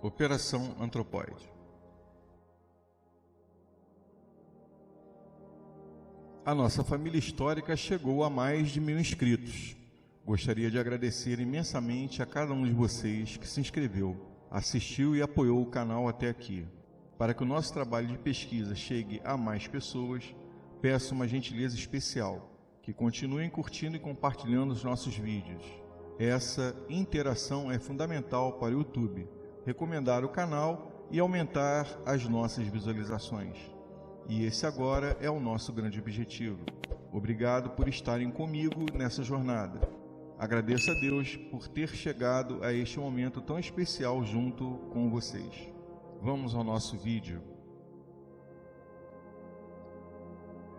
Operação Anthropoid. A nossa família histórica chegou a mais de 1000 inscritos. Gostaria de agradecer imensamente a cada um de vocês que se inscreveu, assistiu e apoiou o canal até aqui. Para que o nosso trabalho de pesquisa chegue a mais pessoas, peço uma gentileza especial, que continuem curtindo e compartilhando os nossos vídeos. Essa interação é fundamental para o YouTube recomendar o canal e aumentar as nossas visualizações. E esse agora é o nosso grande objetivo. Obrigado por estarem comigo nessa jornada. Agradeço a Deus por ter chegado a este momento tão especial junto com vocês. Vamos ao nosso vídeo.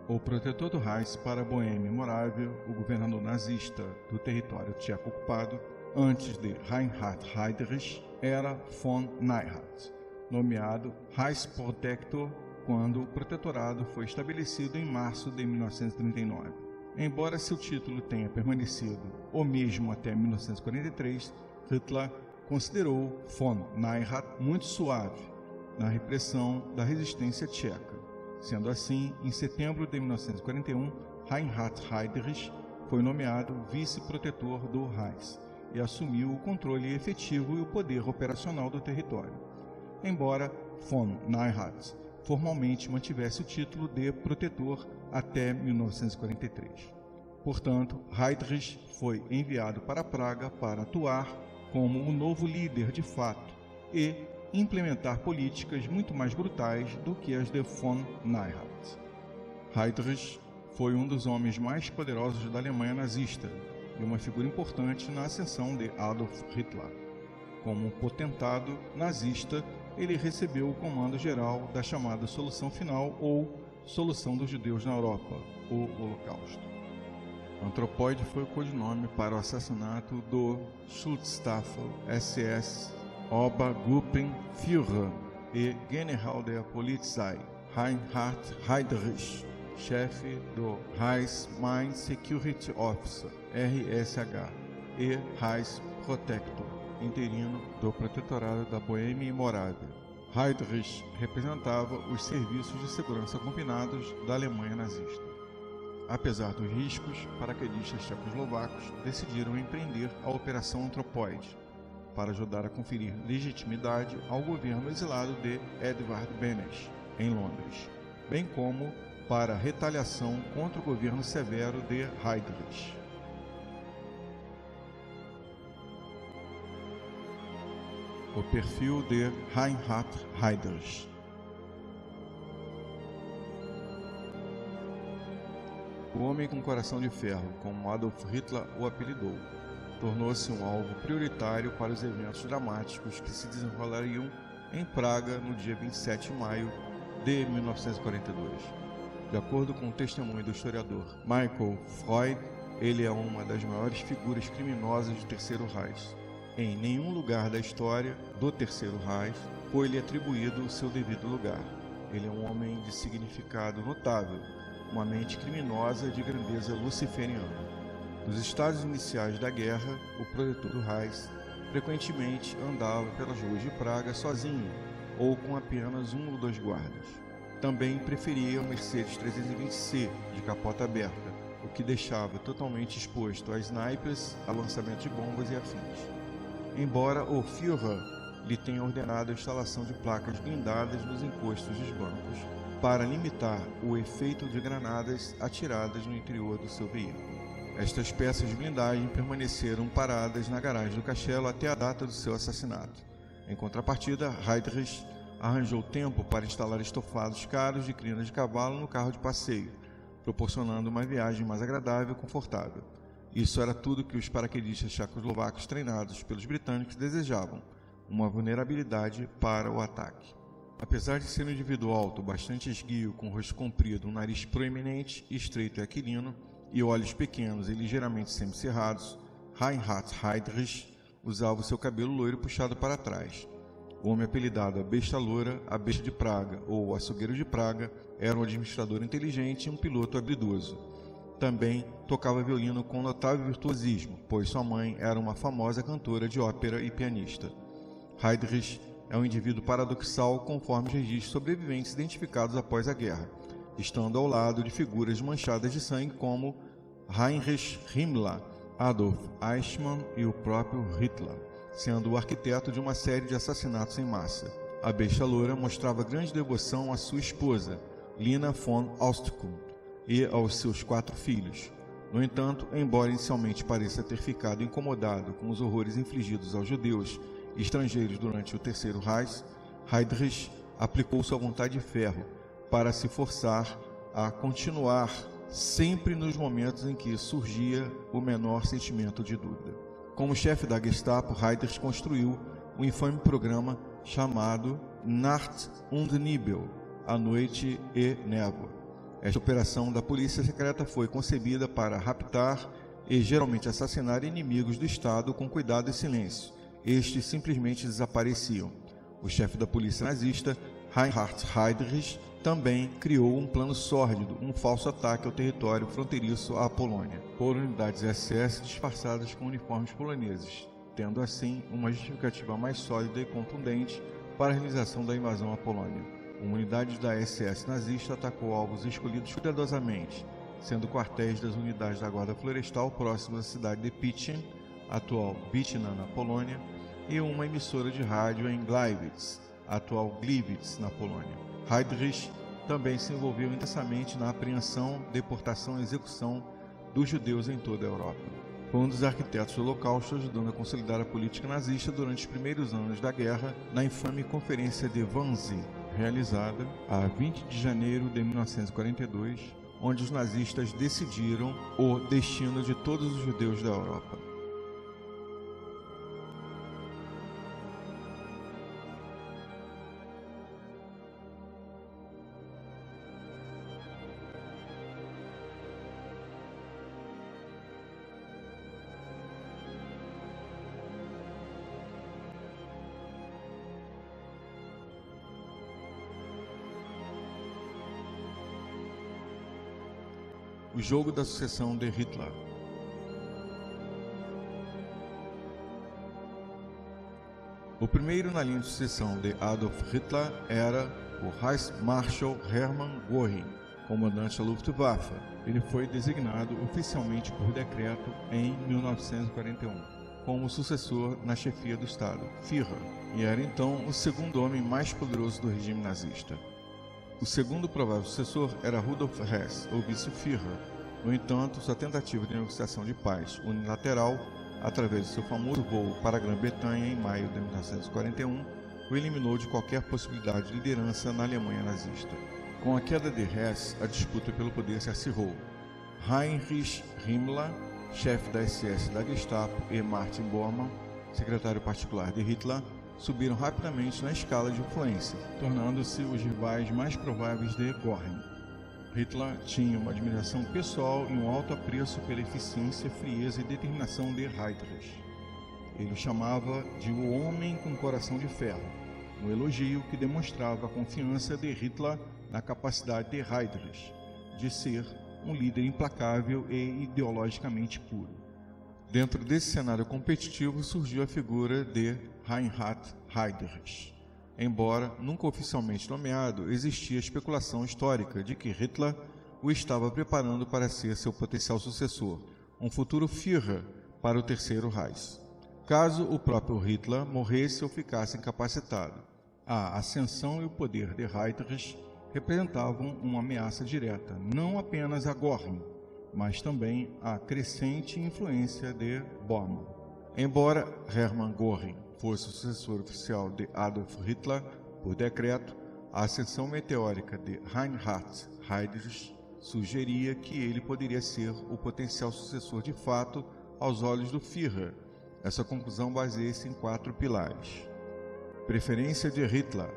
O protetor do Reich para a Boêmia e Morávia, o governador nazista do território tcheco ocupado, antes de Reinhard Heydrich, era von Neurath, nomeado Reichsprotektor quando o protetorado foi estabelecido em março de 1939. Embora seu título tenha permanecido o mesmo até 1943, Hitler considerou von Neurath muito suave na repressão da resistência tcheca. Sendo assim, em setembro de 1941, Reinhard Heydrich foi nomeado vice-protetor do Reich e assumiu o controle efetivo e o poder operacional do território, embora von Neurath formalmente mantivesse o título de protetor até 1943. Portanto, Heydrich foi enviado para Praga para atuar como o novo líder de fato e implementar políticas muito mais brutais do que as de von Neurath. Heydrich foi um dos homens mais poderosos da Alemanha nazista e uma figura importante na ascensão de Adolf Hitler. Como um potentado nazista, ele recebeu o comando geral da chamada Solução Final ou Solução dos Judeus na Europa, o Holocausto. Anthropoid foi o codinome para o assassinato do Schutzstaffel SS Obergruppenführer e General der Polizei Reinhard Heydrich, chefe do Reichsmain Security Officer, RSH, e Reichsprotektor, interino do Protetorado da Boêmia e Morávia. Heydrich representava os serviços de segurança combinados da Alemanha nazista. Apesar dos riscos, paraquedistas tchecoslovacos decidiram empreender a Operação Anthropoid para ajudar a conferir legitimidade ao governo exilado de Edvard Beneš, em Londres, bem como para retaliação contra o governo severo de Heydrich. O perfil de Reinhard Heydrich. O homem com coração de ferro, como Adolf Hitler o apelidou, tornou-se um alvo prioritário para os eventos dramáticos que se desenrolariam em Praga no dia 27 de maio de 1942. De acordo com o testemunho do historiador Michael Freud, ele é uma das maiores figuras criminosas do Terceiro Reich. Em nenhum lugar da história do Terceiro Reich foi-lhe atribuído o seu devido lugar. Ele é um homem de significado notável, uma mente criminosa de grandeza luciferiana. Nos estágios iniciais da guerra, o protetor do Reich frequentemente andava pelas ruas de Praga sozinho ou com apenas um ou dois guardas. Também preferia o Mercedes 320C de capota aberta, o que deixava totalmente exposto a snipers, a lançamento de bombas e afins. Embora o Führer lhe tenha ordenado a instalação de placas blindadas nos encostos dos bancos para limitar o efeito de granadas atiradas no interior do seu veículo. Estas peças de blindagem permaneceram paradas na garagem do castelo até a data do seu assassinato. Em contrapartida, Heydrich arranjou tempo para instalar estofados caros de crinas de cavalo no carro de passeio, proporcionando uma viagem mais agradável e confortável. Isso era tudo que os paraquedistas tchecoslovacos treinados pelos britânicos desejavam, uma vulnerabilidade para o ataque. Apesar de ser um indivíduo alto, bastante esguio, com o rosto comprido, um nariz proeminente, estreito e aquilino, e olhos pequenos e ligeiramente semicerrados, Reinhard Heydrich usava o seu cabelo loiro puxado para trás. O homem apelidado a Besta Loura, a Besta de Praga ou o Açougueiro de Praga era um administrador inteligente e um piloto habilidoso. Também tocava violino com notável virtuosismo, pois sua mãe era uma famosa cantora de ópera e pianista. Heydrich é um indivíduo paradoxal conforme os registros sobreviventes identificados após a guerra, estando ao lado de figuras manchadas de sangue como Heinrich Himmler, Adolf Eichmann e o próprio Hitler, sendo o arquiteto de uma série de assassinatos em massa. A besta loura mostrava grande devoção à sua esposa, Lina von Austekundt, e aos seus 4 filhos. No entanto, embora inicialmente pareça ter ficado incomodado com os horrores infligidos aos judeus e estrangeiros durante o Terceiro Reich, Heydrich aplicou sua vontade de ferro para se forçar a continuar sempre nos momentos em que surgia o menor sentimento de dúvida. Como chefe da Gestapo, Heydrich construiu um infame programa chamado Nacht und Nebel, a noite e névoa. Esta operação da polícia secreta foi concebida para raptar e geralmente assassinar inimigos do Estado com cuidado e silêncio. Estes simplesmente desapareciam. O chefe da polícia nazista, Reinhard Heydrich, também criou um plano sórdido, um falso ataque ao território fronteiriço à Polônia, por unidades SS disfarçadas com uniformes poloneses, tendo assim uma justificativa mais sólida e contundente para a realização da invasão à Polônia. Uma unidade da SS nazista atacou alvos escolhidos cuidadosamente, sendo quartéis das unidades da Guarda Florestal próximos à cidade de Pichin, atual Bytna, na Polônia, e uma emissora de rádio em Gliwice, atual Gliwice, na Polônia. Heydrich também se envolveu intensamente na apreensão, deportação e execução dos judeus em toda a Europa. Foi um dos arquitetos do Holocausto, ajudando a consolidar a política nazista durante os primeiros anos da guerra na infame Conferência de Wannsee, realizada a 20 de janeiro de 1942, onde os nazistas decidiram o destino de todos os judeus da Europa. O jogo da sucessão de Hitler. O primeiro na linha de sucessão de Adolf Hitler era o Reichsmarschall Hermann Göring, comandante da Luftwaffe. Ele foi designado oficialmente por decreto em 1941 como sucessor na chefia do Estado, Führer, e era então o segundo homem mais poderoso do regime nazista. O segundo provável sucessor era Rudolf Hess, ou vice-Führer. No entanto, sua tentativa de negociação de paz unilateral, através de seu famoso voo para a Grã-Bretanha em maio de 1941, o eliminou de qualquer possibilidade de liderança na Alemanha nazista. Com a queda de Hess, a disputa pelo poder se acirrou. Heinrich Himmler, chefe da SS da Gestapo, e Martin Bormann, secretário particular de Hitler, subiram rapidamente na escala de influência, tornando-se os rivais mais prováveis de Göring. Hitler tinha uma admiração pessoal e um alto apreço pela eficiência, frieza e determinação de Heydrich. Ele o chamava de o homem com coração de ferro, um elogio que demonstrava a confiança de Hitler na capacidade de Heydrich de ser um líder implacável e ideologicamente puro. Dentro desse cenário competitivo surgiu a figura de Reinhard Heydrich. Embora nunca oficialmente nomeado, existia a especulação histórica de que Hitler o estava preparando para ser seu potencial sucessor, um futuro Führer para o Terceiro Reich. Caso o próprio Hitler morresse ou ficasse incapacitado, a ascensão e o poder de Heydrich representavam uma ameaça direta, não apenas a Göring, mas também a crescente influência de Bormann. Embora Hermann Göring fosse o sucessor oficial de Adolf Hitler por decreto, a ascensão meteórica de Reinhard Heydrich sugeria que ele poderia ser o potencial sucessor de fato aos olhos do Führer. Essa conclusão baseia-se em 4 pilares. Preferência de Hitler.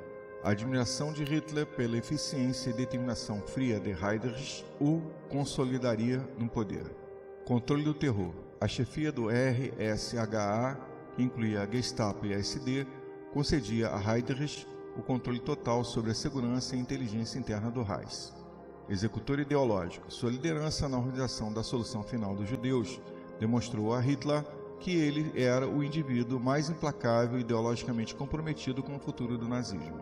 A admiração de Hitler pela eficiência e determinação fria de Heydrich o consolidaria no poder. Controle do terror. A chefia do RSHA, que incluía a Gestapo e a SD, concedia a Heydrich o controle total sobre a segurança e inteligência interna do Reich. Executor ideológico. Sua liderança na organização da solução final dos judeus demonstrou a Hitler que ele era o indivíduo mais implacável e ideologicamente comprometido com o futuro do nazismo.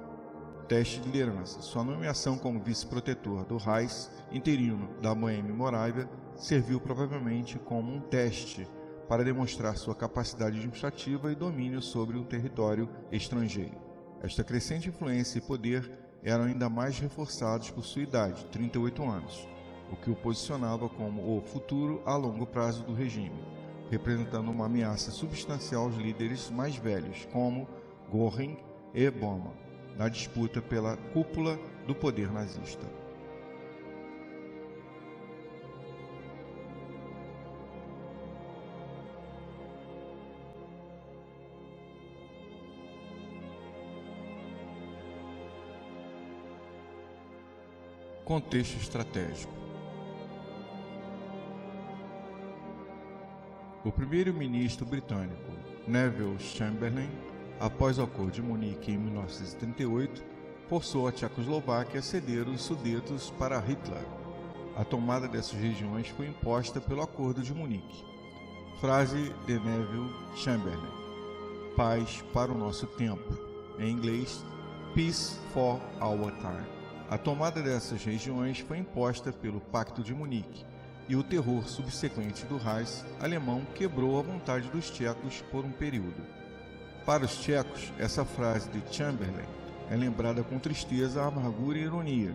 Teste de liderança. Sua nomeação como vice-protetor do Reich interino da Boêmia e Morávia serviu provavelmente como um teste para demonstrar sua capacidade administrativa e domínio sobre o território estrangeiro. Esta crescente influência e poder eram ainda mais reforçados por sua idade, 38 anos, o que o posicionava como o futuro a longo prazo do regime, representando uma ameaça substancial aos líderes mais velhos, como Göring e Bormann, na disputa pela cúpula do poder nazista. Contexto estratégico. O primeiro-ministro britânico Neville Chamberlain, após o Acordo de Munique em 1938, forçou a Tchecoslováquia a ceder os Sudetos para Hitler. A tomada dessas regiões foi imposta pelo Acordo de Munique. Frase de Neville Chamberlain: paz para o nosso tempo. Em inglês, Peace for our time. A tomada dessas regiões foi imposta pelo Pacto de Munique, e o terror subsequente do Reich alemão quebrou a vontade dos tchecos por um período. Para os tchecos, essa frase de Chamberlain é lembrada com tristeza, amargura e ironia,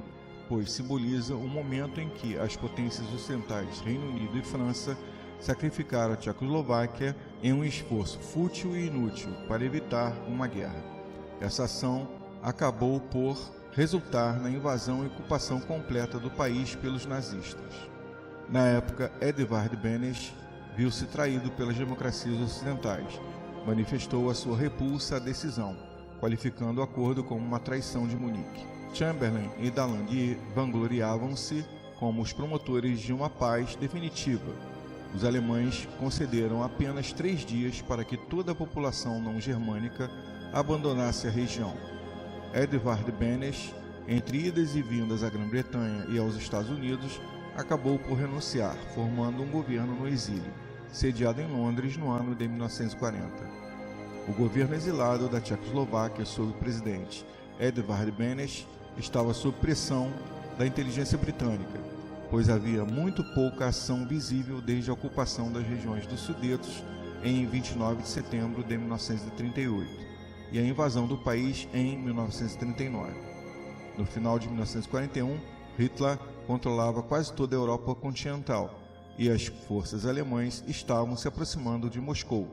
pois simboliza o momento em que as potências ocidentais, Reino Unido e França, sacrificaram a Tchecoslováquia em um esforço fútil e inútil para evitar uma guerra. Essa ação acabou por resultar na invasão e ocupação completa do país pelos nazistas. Na época, Edvard Beneš viu-se traído pelas democracias ocidentais. Manifestou a sua repulsa à decisão, qualificando o acordo como uma traição de Munique. Chamberlain e Daladier vangloriavam-se como os promotores de uma paz definitiva. Os alemães concederam apenas 3 dias para que toda a população não germânica abandonasse a região. Edvard Beneš, entre idas e vindas à Grã-Bretanha e aos Estados Unidos, acabou por renunciar, formando um governo no exílio, sediado em Londres no ano de 1940. O governo exilado da Tchecoslováquia sob o presidente Edvard Beneš estava sob pressão da inteligência britânica, pois havia muito pouca ação visível desde a ocupação das regiões dos Sudetos em 29 de setembro de 1938 e a invasão do país em 1939. No final de 1941, Hitler controlava quase toda a Europa continental e as forças alemãs estavam se aproximando de Moscou.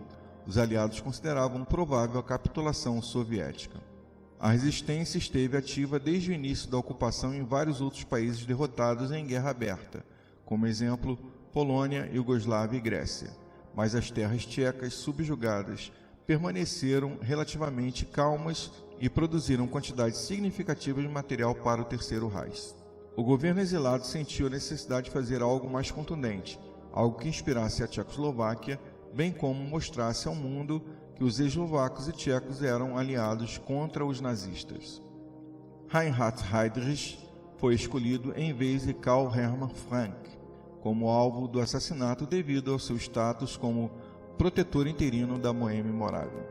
Os aliados consideravam provável a capitulação soviética. A resistência esteve ativa desde o início da ocupação em vários outros países derrotados em guerra aberta, como exemplo, Polônia, Iugoslávia e Grécia. Mas as terras tchecas subjugadas permaneceram relativamente calmas e produziram quantidades significativas de material para o Terceiro Reich. O governo exilado sentiu a necessidade de fazer algo mais contundente, algo que inspirasse a Tchecoslováquia, bem como mostrasse ao mundo que os eslovacos e tchecos eram aliados contra os nazistas. Reinhard Heydrich foi escolhido em vez de Karl Hermann Frank como alvo do assassinato devido ao seu status como protetor interino da Boêmia e Morávia,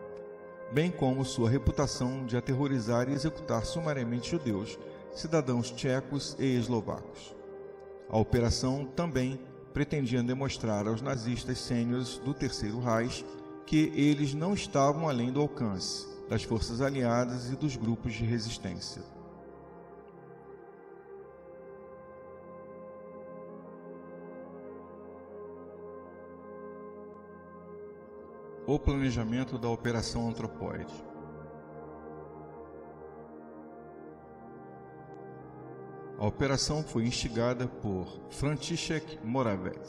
bem como sua reputação de aterrorizar e executar sumariamente judeus, cidadãos tchecos e eslovacos. A operação também pretendia demonstrar aos nazistas sêniores do Terceiro Reich que eles não estavam além do alcance das forças aliadas e dos grupos de resistência. O planejamento da Operação Anthropoid. A operação foi instigada por Franciszek Moravec,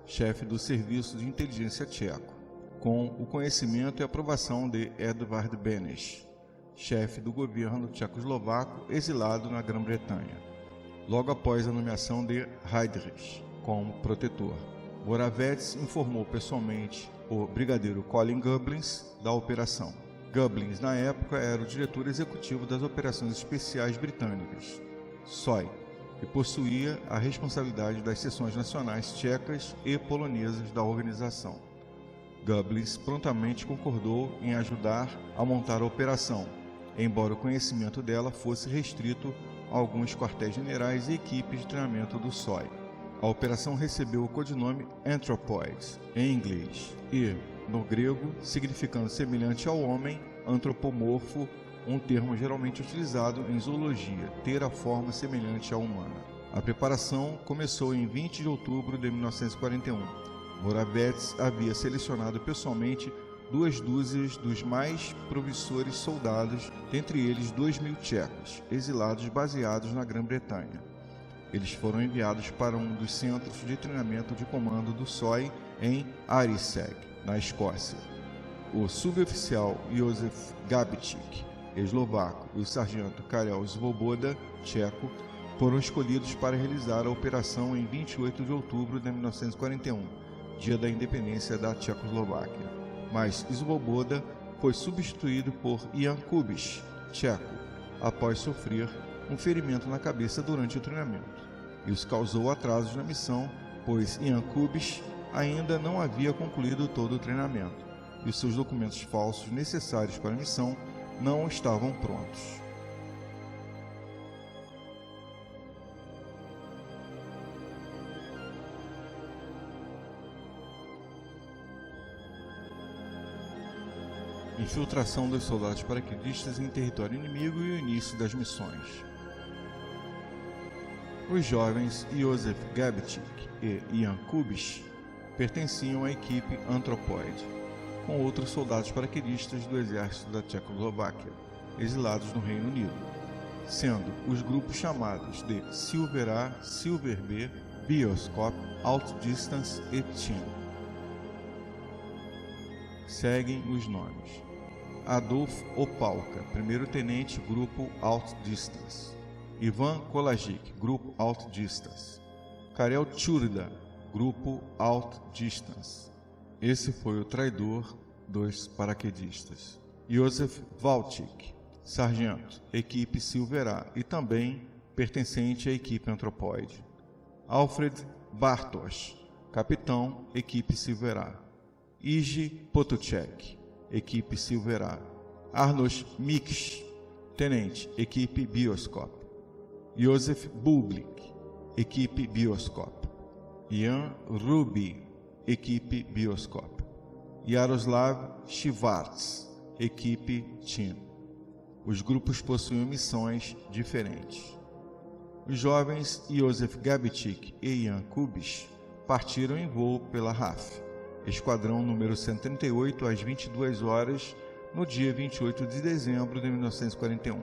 chefe do Serviço de Inteligência Tcheco, com o conhecimento e aprovação de Edvard Beneš, chefe do governo tchecoslovaco exilado na Grã-Bretanha, logo após a nomeação de Heydrich como protetor. Moravec informou pessoalmente o brigadeiro Colin Goebbels da operação. Goebbels, na época, era o diretor executivo das operações especiais britânicas, SOI, que possuía a responsabilidade das seções nacionais tchecas e polonesas da organização. Goebbels prontamente concordou em ajudar a montar a operação, embora o conhecimento dela fosse restrito a alguns quartéis-generais e equipes de treinamento do SOI. A operação recebeu o codinome Anthropoid, em inglês, e, no grego, significando semelhante ao homem, antropomorfo, um termo geralmente utilizado em zoologia, ter a forma semelhante à humana. A preparação começou em 20 de outubro de 1941. Moravec havia selecionado pessoalmente 2 dúzias dos mais promissores soldados, dentre eles 2.000 tchecos, exilados baseados na Grã-Bretanha. Eles foram enviados para um dos centros de treinamento de comando do SOI em Ariseg, na Escócia. O suboficial Józef Gabčík, eslovaco, e o sargento Karel Svoboda, tcheco, foram escolhidos para realizar a operação em 28 de outubro de 1941, dia da independência da Tchecoslováquia. Mas Svoboda foi substituído por Jan Kubiš, tcheco, após sofrer um ferimento na cabeça durante o treinamento. Isso causou atrasos na missão, pois Jan Kubiš ainda não havia concluído todo o treinamento, e os seus documentos falsos necessários para a missão não estavam prontos. Infiltração dos soldados paraquedistas em território inimigo e o início das missões. Os jovens Józef Gabčík e Jan Kubiš pertenciam à equipe Anthropoid, com outros soldados paraquedistas do exército da Tchecoslováquia, exilados no Reino Unido, sendo os grupos chamados de Silver A, Silver B, Bioscope, Outdistance e Team. Seguem os nomes: Adolf Opałka, primeiro-tenente, Grupo Outdistance; Ivan Kolajic, Grupo Outdistance; Karel Tchurda, Grupo Outdistance. Esse foi o traidor dos paraquedistas. Józef Walczyk, sargento, equipe Silver A, e também pertencente à equipe Anthropoid. Alfred Bartosz, capitão, equipe Silver A. Iji Potuček, equipe Silver A. Arnoš Mikš, tenente, equipe Bioscope. Józef Bublik, equipe Bioscope. Jan Ruby, equipe Bioscope. Jaroslav Schwartz, equipe Team. Os grupos possuíam missões diferentes. Os jovens Józef Gabčík e Jan Kubiš partiram em voo pela RAF, esquadrão número 138, às 22 horas, no dia 28 de dezembro de 1941.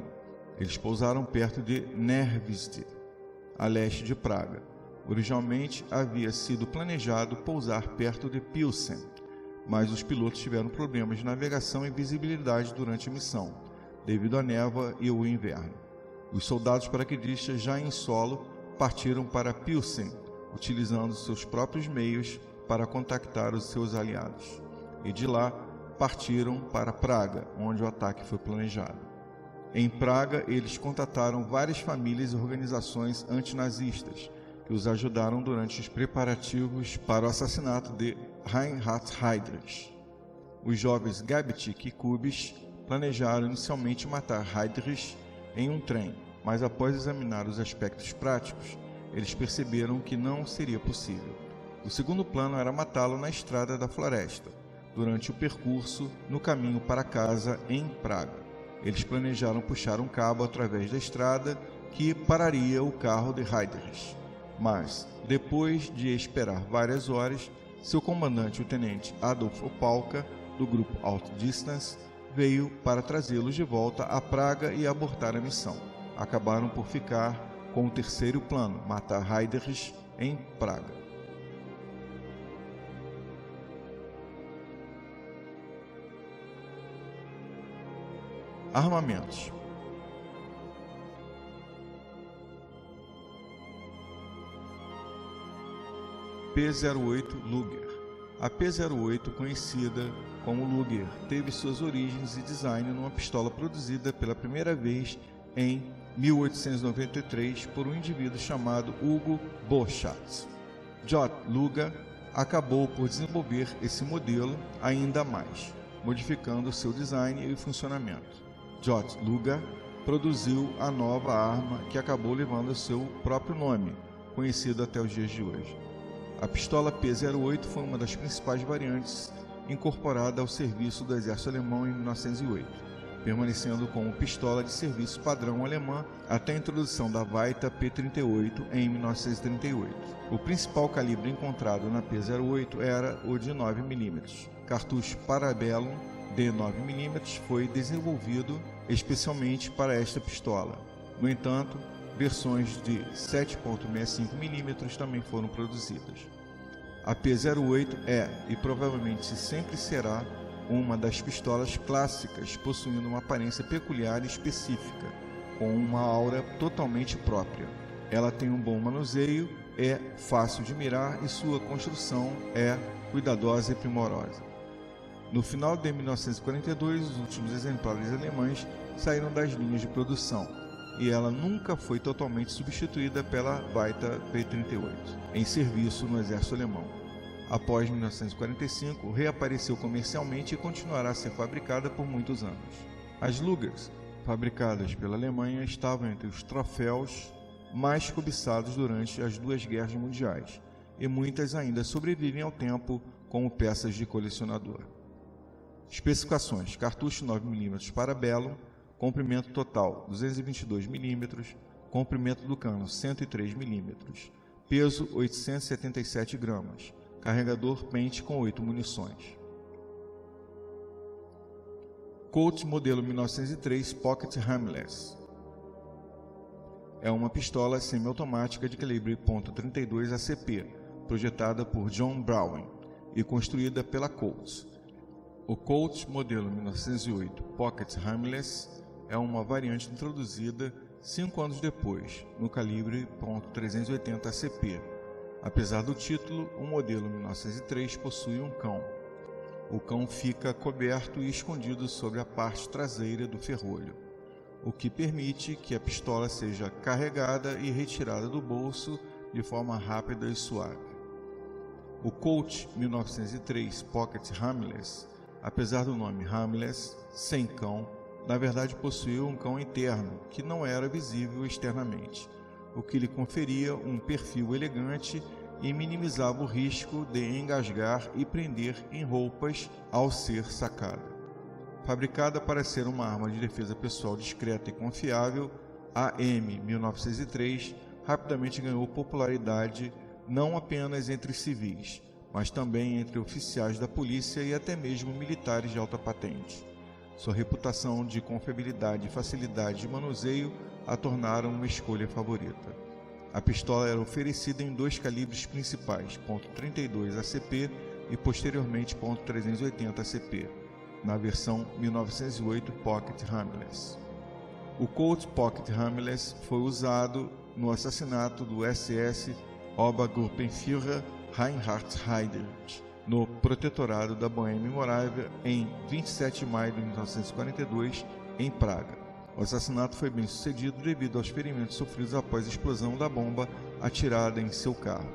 Eles pousaram perto de Nervizde, a leste de Praga. Originalmente havia sido planejado pousar perto de Pilsen, mas os pilotos tiveram problemas de navegação e visibilidade durante a missão, devido à névoa e o inverno. Os soldados paraquedistas, já em solo, partiram para Pilsen, utilizando seus próprios meios para contactar os seus aliados, e de lá partiram para Praga, onde o ataque foi planejado. Em Praga, eles contataram várias famílias e organizações antinazistas, que os ajudaram durante os preparativos para o assassinato de Reinhard Heydrich. Os jovens Gabčík e Kubiš planejaram inicialmente matar Heydrich em um trem, mas após examinar os aspectos práticos, eles perceberam que não seria possível. O segundo plano era matá-lo na estrada da floresta, durante o percurso no caminho para casa em Praga. Eles planejaram puxar um cabo através da estrada que pararia o carro de Heydrich. Mas, depois de esperar várias horas, seu comandante, o tenente Adolf Opałka, do grupo Outdistance, veio para trazê-los de volta a Praga e abortar a missão. Acabaram por ficar com o terceiro plano, matar Heydrich em Praga. Armamentos. P-08 Luger. A P-08, conhecida como Luger, teve suas origens e design numa pistola produzida pela primeira vez em 1893 por um indivíduo chamado Hugo Borchardt. J. Luger acabou por desenvolver esse modelo ainda mais, modificando seu design e funcionamento. J. Luger produziu a nova arma que acabou levando seu próprio nome, conhecido até os dias de hoje. A pistola P-08 foi uma das principais variantes incorporada ao serviço do exército alemão em 1908, permanecendo como pistola de serviço padrão alemã até a introdução da Weita P-38 em 1938. O principal calibre encontrado na P-08 era o de 9mm. Cartucho Parabellum de 9mm foi desenvolvido especialmente para esta pistola. No entanto, versões de 7.65mm também foram produzidas. A P-08 é, e provavelmente sempre será, uma das pistolas clássicas, possuindo uma aparência peculiar e específica, com uma aura totalmente própria. Ela tem um bom manuseio, é fácil de mirar e sua construção é cuidadosa e primorosa. No final de 1942, os últimos exemplares alemães saíram das linhas de produção, e ela nunca foi totalmente substituída pela Weita P-38, em serviço no exército alemão. Após 1945, reapareceu comercialmente e continuará a ser fabricada por muitos anos. As Lugers, fabricadas pela Alemanha, estavam entre os troféus mais cobiçados durante as duas guerras mundiais, e muitas ainda sobrevivem ao tempo como peças de colecionador. Especificações: cartucho 9mm Parabellum, comprimento total 222mm, comprimento do cano 103mm, peso 877 gramas, carregador pente com 8 munições. Colt modelo 1903 Pocket Hammerless é uma pistola semiautomática de calibre .32 ACP, projetada por John Browning e construída pela Colt. O Colt modelo 1908 Pocket Hammerless é uma variante introduzida 5 anos depois, no calibre .380 ACP. Apesar do título, o modelo 1903 possui um cão. O cão fica coberto e escondido sobre a parte traseira do ferrolho, o que permite que a pistola seja carregada e retirada do bolso de forma rápida e suave. O Colt 1903 Pocket Hammerless, apesar do nome Hammerless, sem cão, na verdade possuía um cão interno que não era visível externamente, o que lhe conferia um perfil elegante e minimizava o risco de engasgar e prender em roupas ao ser sacada. Fabricada para ser uma arma de defesa pessoal discreta e confiável, a M1903 rapidamente ganhou popularidade não apenas entre civis, mas também entre oficiais da polícia e até mesmo militares de alta patente. Sua reputação de confiabilidade e facilidade de manuseio a tornaram uma escolha favorita. A pistola era oferecida em dois calibres principais, .32 ACP e posteriormente .380 ACP, na versão 1908 Pocket Hammerless. O Colt Pocket Hammerless foi usado no assassinato do SS Obergruppenführer Reinhard Heydrich, no protetorado da Boêmia e Morávia, em 27 de maio de 1942, em Praga. O assassinato foi bem sucedido devido aos ferimentos sofridos após a explosão da bomba atirada em seu carro.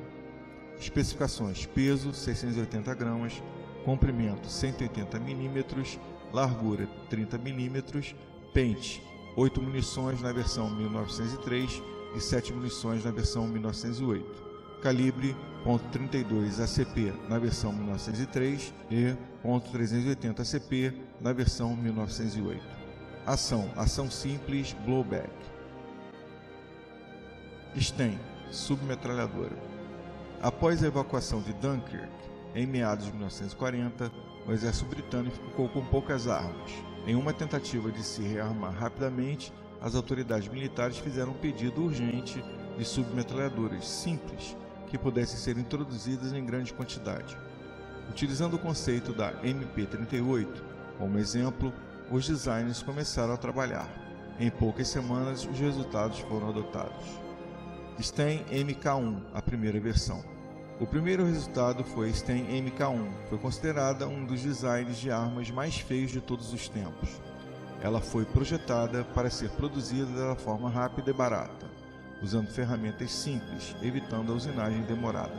Especificações: peso 680 gramas, comprimento 180 mm, largura 30 mm, pente 8 munições na versão 1903 e 7 munições na versão 1908. Calibre .32 ACP na versão 1903 e .380 ACP na versão 1908. Ação simples, blowback. Sten, submetralhadora. Após a evacuação de Dunkirk, em meados de 1940, o exército britânico ficou com poucas armas. Em uma tentativa de se rearmar rapidamente, as autoridades militares fizeram um pedido urgente de submetralhadoras simples que pudessem ser introduzidas em grande quantidade. Utilizando o conceito da MP-38 como exemplo, os designers começaram a trabalhar. Em poucas semanas, os resultados foram adotados. Sten MK1, a primeira versão. O primeiro resultado foi Sten MK1. Foi considerada um dos designs de armas mais feios de todos os tempos. Ela foi projetada para ser produzida de forma rápida e barata, usando ferramentas simples, evitando a usinagem demorada.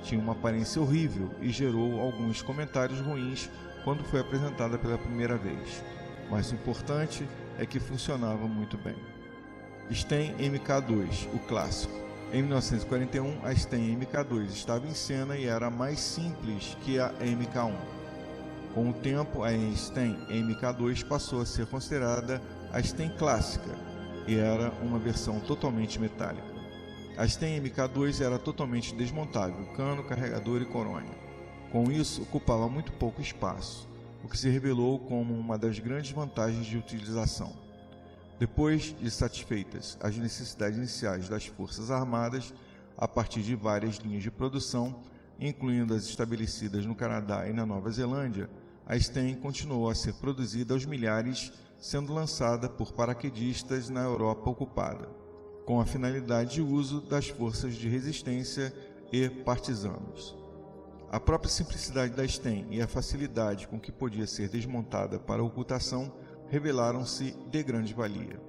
tinha uma aparência horrível e gerou alguns comentários ruins quando foi apresentada pela primeira vez. Mas o importante é que funcionava muito bem. Sten MK2, o clássico. Em 1941, a Sten MK2 estava em cena e era mais simples que a MK1. Com o tempo, a Sten MK2 passou a ser considerada a Sten clássica e era uma versão totalmente metálica. A Sten MK2 era totalmente desmontável, cano, carregador e coronha. Com isso, ocupava muito pouco espaço, o que se revelou como uma das grandes vantagens de utilização. Depois de satisfeitas as necessidades iniciais das Forças Armadas, a partir de várias linhas de produção, incluindo as estabelecidas no Canadá e na Nova Zelândia, a Sten continuou a ser produzida aos milhares, sendo lançada por paraquedistas na Europa ocupada, com a finalidade de uso das forças de resistência e partisanos. A própria simplicidade da Sten e a facilidade com que podia ser desmontada para ocultação revelaram-se de grande valia.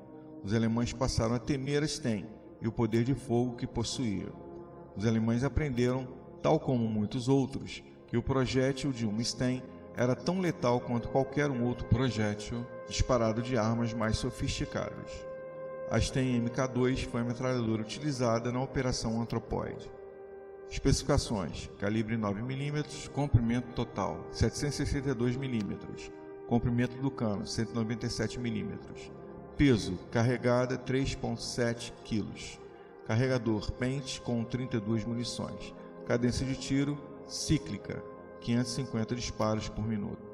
Os alemães passaram a temer a Sten e o poder de fogo que possuía. Os alemães aprenderam, tal como muitos outros, que o projétil de uma Sten era tão letal quanto qualquer outro projétil disparado de armas mais sofisticadas. A Sten MK2 foi a metralhadora utilizada na Operação Anthropoid. Especificações: calibre 9 mm, comprimento total 762 mm, comprimento do cano 197 mm, peso carregada 3,7 kg, carregador pente com 32 munições, cadência de tiro cíclica 550 disparos por minuto.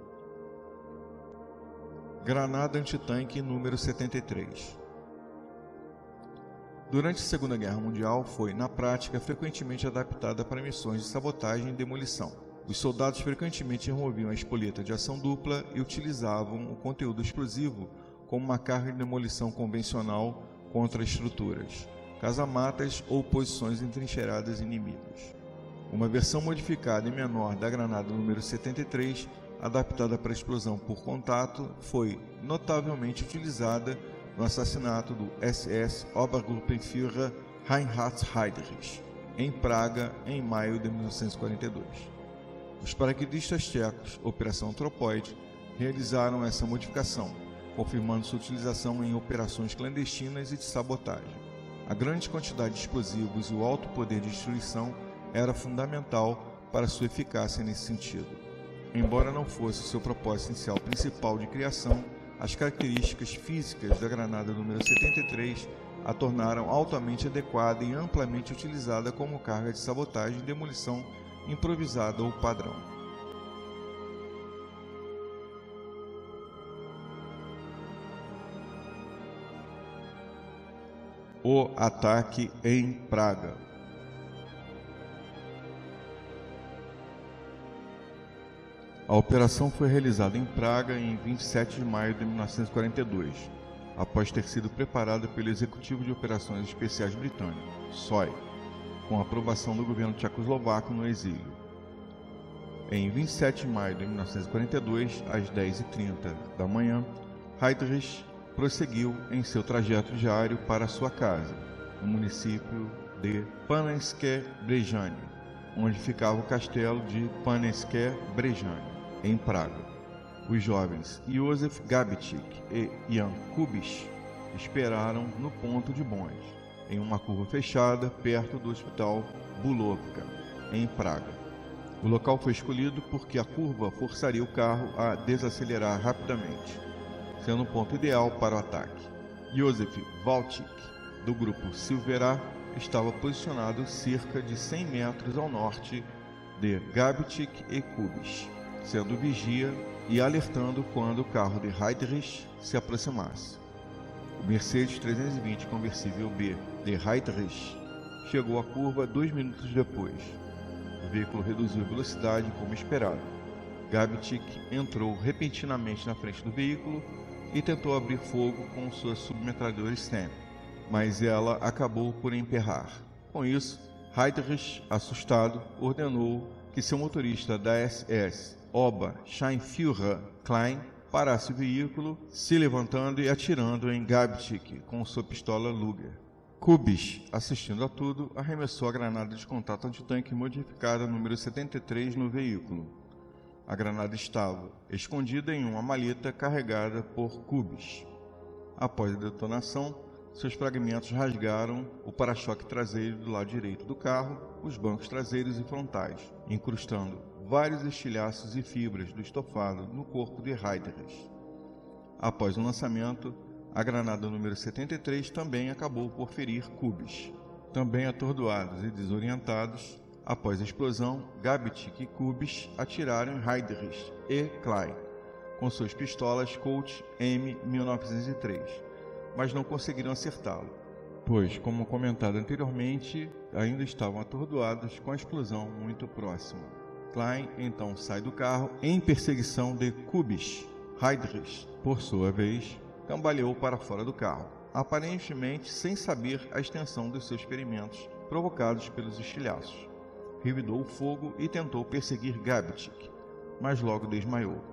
Granada antitanque número 73. Durante a Segunda Guerra Mundial foi, na prática, frequentemente adaptada para missões de sabotagem e demolição. Os soldados frequentemente removiam a espoleta de ação dupla e utilizavam o conteúdo explosivo como uma carga de demolição convencional contra estruturas, casamatas ou posições entrincheiradas inimigas. Uma versão modificada e menor da granada número 73, adaptada para explosão por contato, foi notavelmente utilizada no assassinato do SS Obergruppenführer Reinhard Heydrich, em Praga, em maio de 1942. Os paraquedistas tchecos, Operação Anthropoid, realizaram essa modificação, confirmando sua utilização em operações clandestinas e de sabotagem. A grande quantidade de explosivos e o alto poder de destruição era fundamental para sua eficácia nesse sentido. Embora não fosse o seu propósito inicial principal de criação, as características físicas da granada número 73 a tornaram altamente adequada e amplamente utilizada como carga de sabotagem e demolição improvisada ou padrão. O ataque em Praga. A operação foi realizada em Praga em 27 de maio de 1942, após ter sido preparada pelo Executivo de Operações Especiais britânico, SOE, com aprovação do governo tchecoslovaco no exílio. Em 27 de maio de 1942, às 10h30 da manhã, Heydrich prosseguiu em seu trajeto diário para sua casa, no município de Panenskie Brejany, onde ficava o castelo de Panenskie Brejany, em Praga. Os jovens Józef Gabčík e Jan Kubiš esperaram no ponto de bonde, em uma curva fechada perto do Hospital Bulovka, em Praga. O local foi escolhido porque a curva forçaria o carro a desacelerar rapidamente, sendo um ponto ideal para o ataque. Józef Walczyk, do grupo Silverá, estava posicionado cerca de 100 metros ao norte de Gabčík e Kubiš, sendo vigia e alertando quando o carro de Heydrich se aproximasse. O Mercedes 320 conversível B de Heydrich chegou à curva 2 minutos depois. O veículo reduziu a velocidade como esperado. Gabčík entrou repentinamente na frente do veículo e tentou abrir fogo com sua submetralhadora Sten, mas ela acabou por emperrar. Com isso, Heydrich, assustado, ordenou que seu motorista da SS Oberscharführer Klein parasse o veículo, se levantando e atirando em Gabčík com sua pistola Luger. Kubisch, assistindo a tudo, arremessou a granada de contato antitanque modificada número 73 no veículo. A granada estava escondida em uma maleta carregada por Kubisch. Após a detonação, seus fragmentos rasgaram o para-choque traseiro do lado direito do carro, os bancos traseiros e frontais, incrustando vários estilhaços e fibras do estofado no corpo de Heydrich. Após o lançamento, a granada número 73 também acabou por ferir Kubisch. Também atordoados e desorientados, após a explosão, Gabitic e Kubisch atiraram em Heydrich e Klein com suas pistolas Colt M1903, mas não conseguiram acertá-lo, pois, como comentado anteriormente, ainda estavam atordoados com a explosão muito próxima. Klein então sai do carro em perseguição de Kubisch. Heydrich, por sua vez, cambaleou para fora do carro, aparentemente sem saber a extensão dos seus ferimentos provocados pelos estilhaços. Revidou o fogo e tentou perseguir Gabitic, mas logo desmaiou.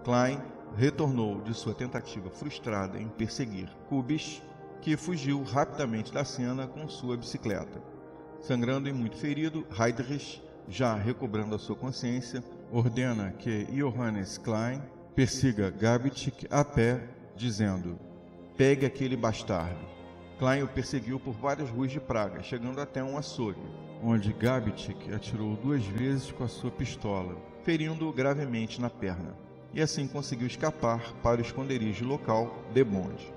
Klein retornou de sua tentativa frustrada em perseguir Kubisch, que fugiu rapidamente da cena com sua bicicleta. Sangrando e muito ferido, Heydrich, já recobrando a sua consciência, ordena que Johannes Klein persiga Gabitic a pé, dizendo: "Pegue aquele bastardo." Klein o perseguiu por várias ruas de Praga, chegando até um açougue, onde Gabitic atirou 2 vezes com a sua pistola, ferindo-o gravemente na perna, e assim conseguiu escapar para o esconderijo local de Bond.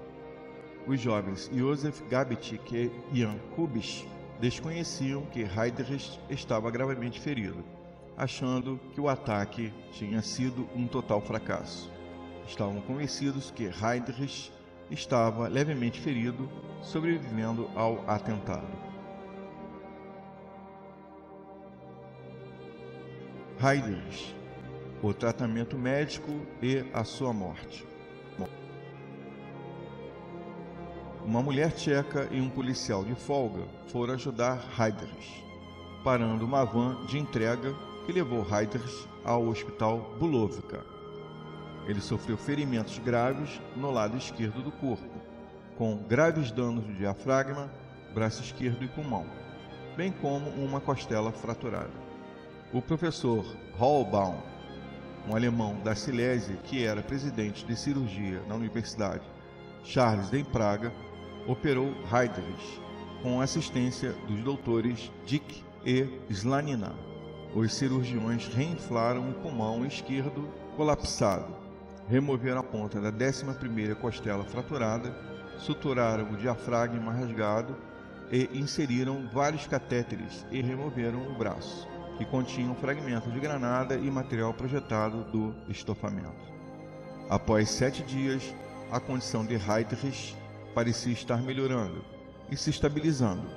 Os jovens Josef Gabitic e Jan Kubisch desconheciam que Heydrich estava gravemente ferido, achando que o ataque tinha sido um total fracasso. Estavam convencidos que Heydrich estava levemente ferido, sobrevivendo ao atentado. Heydrich, o tratamento médico e a sua morte. Uma mulher tcheca e um policial de folga foram ajudar Heydrich, parando uma van de entrega que levou Heydrich ao hospital Bulovka. Ele sofreu ferimentos graves no lado esquerdo do corpo, com graves danos no diafragma, braço esquerdo e pulmão, bem como uma costela fraturada. O professor Hohlbaum, um alemão da Silésia que era presidente de cirurgia na Universidade Charles em Praga, operou Heydrich com assistência dos doutores Dick e Slanina. Os cirurgiões reinflaram o pulmão esquerdo colapsado, removeram a ponta da 11ª costela fraturada, suturaram o diafragma rasgado e inseriram vários catéteres e removeram o braço, que continha um fragmento de granada e material projetado do estofamento. Após 7 dias, a condição de Heydrich parecia estar melhorando e se estabilizando,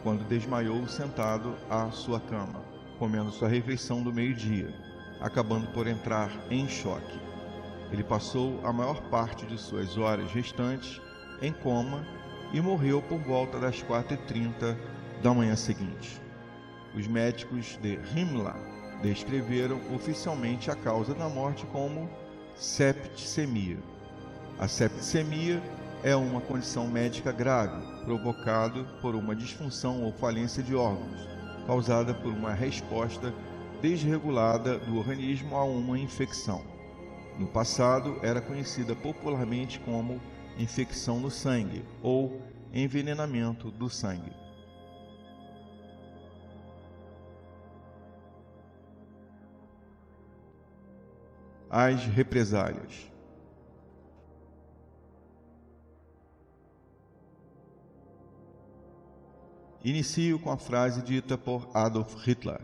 quando desmaiou sentado à sua cama, comendo sua refeição do meio-dia, acabando por entrar em choque. Ele passou a maior parte de suas horas restantes em coma e morreu por volta das 4h30 da manhã seguinte. Os médicos de Himmler descreveram oficialmente a causa da morte como septicemia. A septicemia é uma condição médica grave provocada por uma disfunção ou falência de órgãos, causada por uma resposta desregulada do organismo a uma infecção. No passado, era conhecida popularmente como infecção no sangue ou envenenamento do sangue. As represálias. Inicio com a frase dita por Adolf Hitler: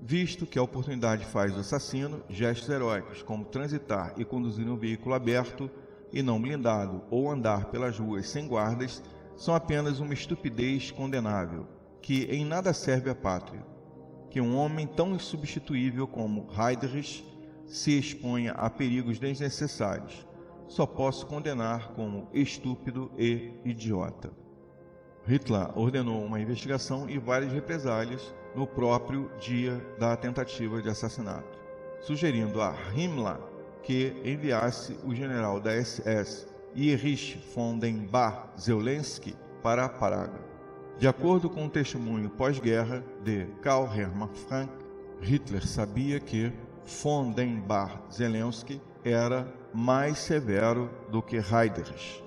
"Visto que a oportunidade faz o assassino, gestos heróicos como transitar e conduzir um veículo aberto e não blindado ou andar pelas ruas sem guardas são apenas uma estupidez condenável, que em nada serve à pátria. Que um homem tão insubstituível como Heydrich se exponha a perigos desnecessários, só posso condenar como estúpido e idiota." Hitler ordenou uma investigação e várias represálias no próprio dia da tentativa de assassinato, sugerindo a Himmler que enviasse o general da SS Erich von den Bar-Zelensky para a Praga. De acordo com um testemunho pós-guerra de Karl Hermann Frank, Hitler sabia que von den Bar-Zelensky era mais severo do que Heydrich.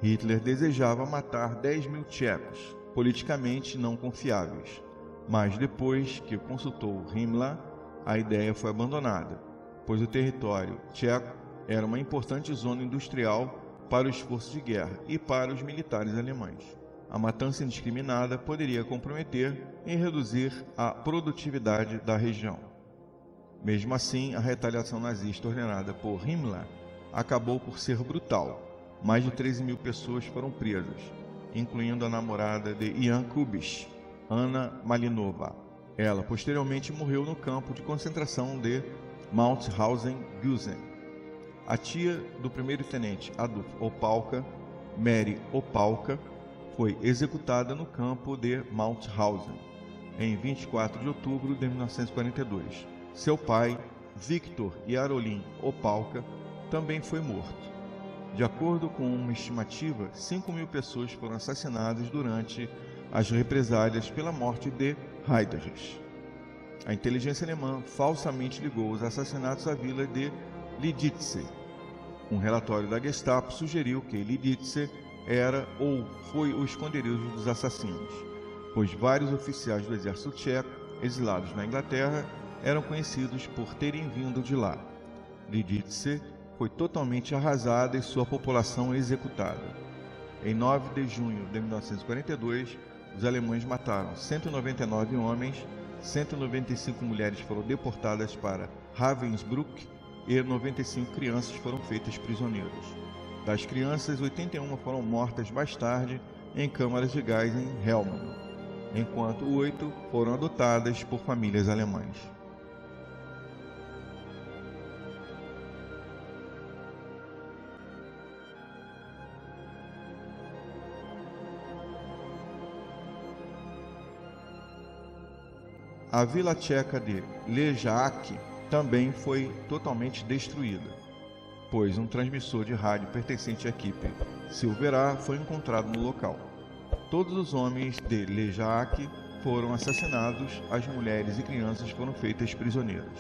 Hitler desejava matar 10.000 tchecos, politicamente não confiáveis, mas depois que consultou Himmler, a ideia foi abandonada, pois o território tcheco era uma importante zona industrial para o esforço de guerra e para os militares alemães. A matança indiscriminada poderia comprometer e reduzir a produtividade da região. Mesmo assim, a retaliação nazista ordenada por Himmler acabou por ser brutal. Mais de 13.000 pessoas foram presas, incluindo a namorada de Jan Kubisch, Anna Malinova. Ela posteriormente morreu no campo de concentração de Mauthausen-Gusen. A tia do primeiro-tenente Adolf Opalka, Mary Opalka, foi executada no campo de Mauthausen em 24 de outubro de 1942. Seu pai, Victor Yarolin Opalka, também foi morto. De acordo com uma estimativa, 5.000 pessoas foram assassinadas durante as represálias pela morte de Heydrich. A inteligência alemã falsamente ligou os assassinatos à vila de Lidice. Um relatório da Gestapo sugeriu que Lidice era ou foi o esconderijo dos assassinos, pois vários oficiais do exército tcheco, exilados na Inglaterra, eram conhecidos por terem vindo de lá. Lidice foi totalmente arrasada e sua população executada. Em 9 de junho de 1942, os alemães mataram 199 homens, 195 mulheres foram deportadas para Ravensbrück e 95 crianças foram feitas prisioneiras. Das crianças, 81 foram mortas mais tarde em câmaras de gás em Hellman, enquanto 8 foram adotadas por famílias alemãs. A vila tcheca de Ležáky também foi totalmente destruída, pois um transmissor de rádio pertencente à equipe Silverá foi encontrado no local. Todos os homens de Ležáky foram assassinados, as mulheres e crianças foram feitas prisioneiras.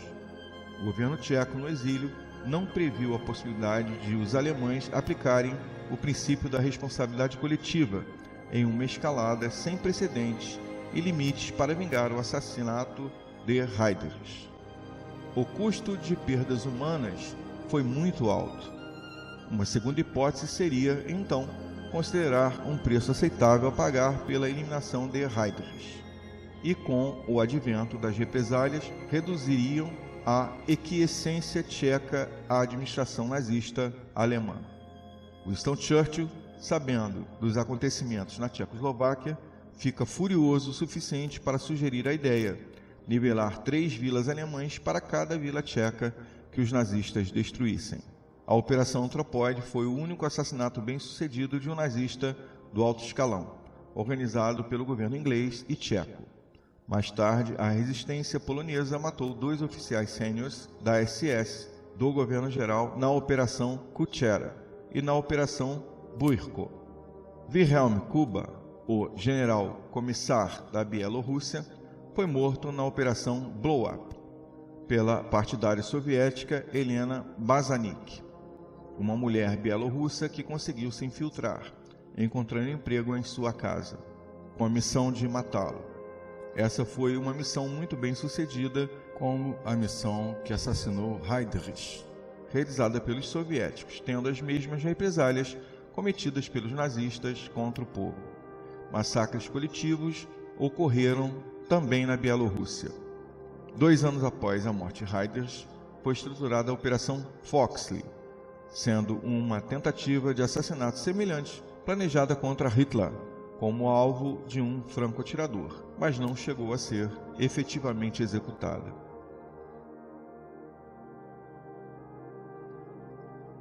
O governo tcheco no exílio não previu a possibilidade de os alemães aplicarem o princípio da responsabilidade coletiva em uma escalada sem precedentes e limites para vingar o assassinato de Heydrich. O custo de perdas humanas foi muito alto. Uma segunda hipótese seria, então, considerar um preço aceitável a pagar pela eliminação de Heydrich. E com o advento das represálias, reduziriam a aquiescência tcheca à administração nazista alemã. Winston Churchill, sabendo dos acontecimentos na Tchecoslováquia, fica furioso o suficiente para sugerir a ideia, nivelar 3 vilas alemãs para cada vila tcheca que os nazistas destruíssem. A Operação Anthropoid foi o único assassinato bem-sucedido de um nazista do alto escalão, organizado pelo governo inglês e tcheco. Mais tarde, a resistência polonesa matou 2 oficiais sêniores da SS do governo geral na Operação Kuchera e na Operação Bujko. Wilhelm Kuba, o general-comissar da Bielorrússia, foi morto na Operação Blow Up pela partidária soviética Helena Bazanik, uma mulher bielorrussa que conseguiu se infiltrar, encontrando emprego em sua casa, com a missão de matá-lo. Essa foi uma missão muito bem sucedida, como a missão que assassinou Heydrich, realizada pelos soviéticos, tendo as mesmas represálias cometidas pelos nazistas contra o povo. Massacres coletivos ocorreram também na Bielorrússia. 2 anos após a morte de Heydrich, foi estruturada a Operação Foxley, sendo uma tentativa de assassinato semelhante planejada contra Hitler, como alvo de um franco-atirador, mas não chegou a ser efetivamente executada.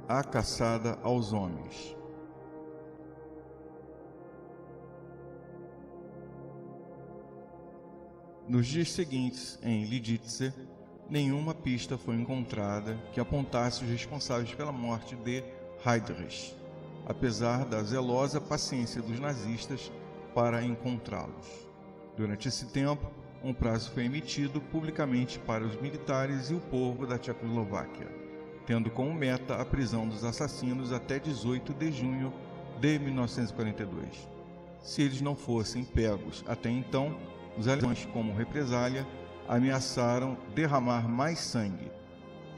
A caçada aos homens. Nos dias seguintes, em Lidice, nenhuma pista foi encontrada que apontasse os responsáveis pela morte de Heydrich. apesar da zelosa paciência dos nazistas para encontrá-los. Durante esse tempo, um prazo foi emitido publicamente para os militares e o povo da Tchecoslováquia, tendo como meta a prisão dos assassinos até 18 de junho de 1942. Se eles não fossem pegos até então, os alemães, como represália, ameaçaram derramar mais sangue,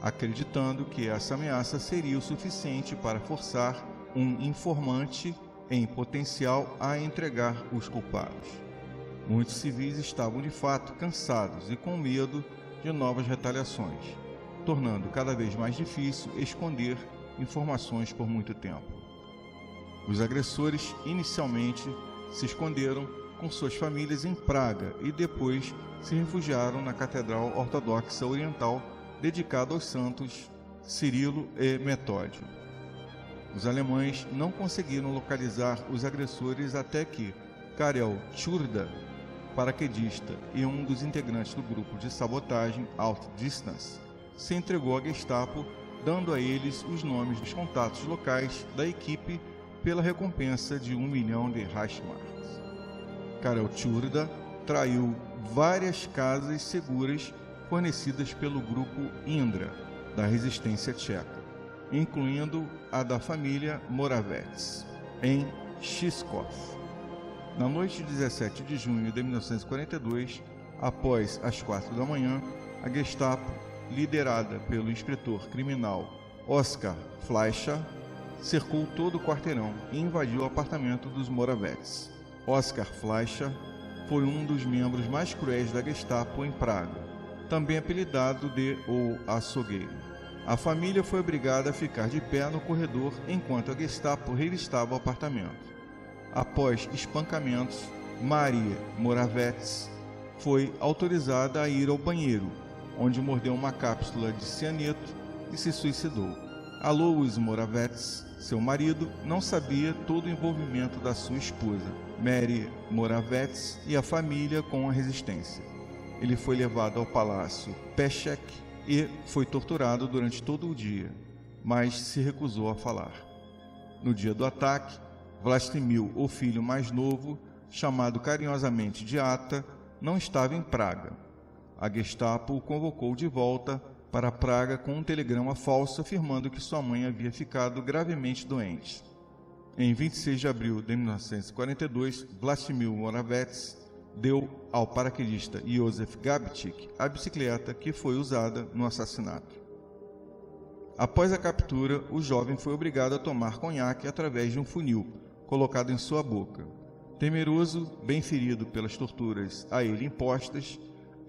acreditando que essa ameaça seria o suficiente para forçar um informante em potencial a entregar os culpados. Muitos civis estavam de fato cansados e com medo de novas retaliações, tornando cada vez mais difícil esconder informações por muito tempo. Os agressores inicialmente se esconderam com suas famílias em Praga e depois se refugiaram na Catedral Ortodoxa Oriental dedicada aos santos Cirilo e Metódio. Os alemães não conseguiram localizar os agressores até que Karel Tchurda, paraquedista e um dos integrantes do grupo de sabotagem Outdistance, se entregou à Gestapo, dando a eles os nomes dos contatos locais da equipe pela recompensa de 1 milhão de Reichsmarks. Karel Tchurda traiu várias casas seguras fornecidas pelo grupo Indra, da resistência tcheca, incluindo a da família Moravets, em Žižkov. Na noite de 17 de junho de 1942, após as 4 da manhã, a Gestapo, liderada pelo inspetor criminal Oskar Fleischer, cercou todo o quarteirão e invadiu o apartamento dos Moravets. Oskar Fleischer foi um dos membros mais cruéis da Gestapo em Praga, também apelidado de O Açougueiro. A família foi obrigada a ficar de pé no corredor enquanto a Gestapo revistava o apartamento. Após espancamentos, Maria Moravets foi autorizada a ir ao banheiro, onde mordeu uma cápsula de cianeto e se suicidou. Alois Moravets, seu marido, não sabia todo o envolvimento da sua esposa, Mary Moravets, e a família com a resistência. Ele foi levado ao palácio Peszek e foi torturado durante todo o dia, mas se recusou a falar. No dia do ataque, Vlastimil, o filho mais novo, chamado carinhosamente de Ata, não estava em Praga. A Gestapo o convocou de volta para Praga com um telegrama falso afirmando que sua mãe havia ficado gravemente doente. Em 26 de abril de 1942, Vlastimil Moravets deu ao paraquedista Josef Gabčík a bicicleta que foi usada no assassinato. Após a captura, o jovem foi obrigado a tomar conhaque através de um funil colocado em sua boca. Temeroso, bem ferido pelas torturas a ele impostas,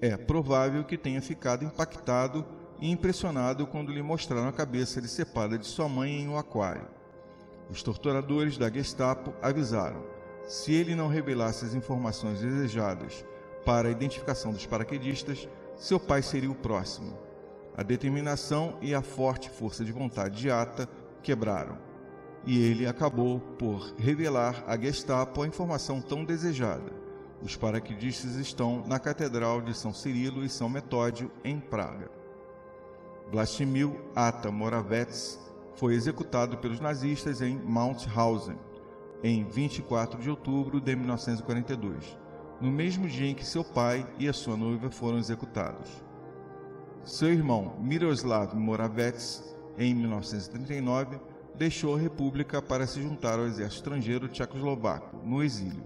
é provável que tenha ficado impactado e impressionado quando lhe mostraram a cabeça decepada de sua mãe em um aquário. Os torturadores da Gestapo avisaram: se ele não revelasse as informações desejadas para a identificação dos paraquedistas, seu pai seria o próximo. A determinação e a forte força de vontade de Ata quebraram, e ele acabou por revelar à Gestapo a informação tão desejada. Os paraquedistas estão na Catedral de São Cirilo e São Metódio, em Praga. Vlastimil Ata Moravets foi executado pelos nazistas em Mauthausen, em 24 de outubro de 1942, no mesmo dia em que seu pai e a sua noiva foram executados. Seu irmão Miroslav Moravets, em 1939, deixou a República para se juntar ao exército estrangeiro tchecoslovaco, no exílio.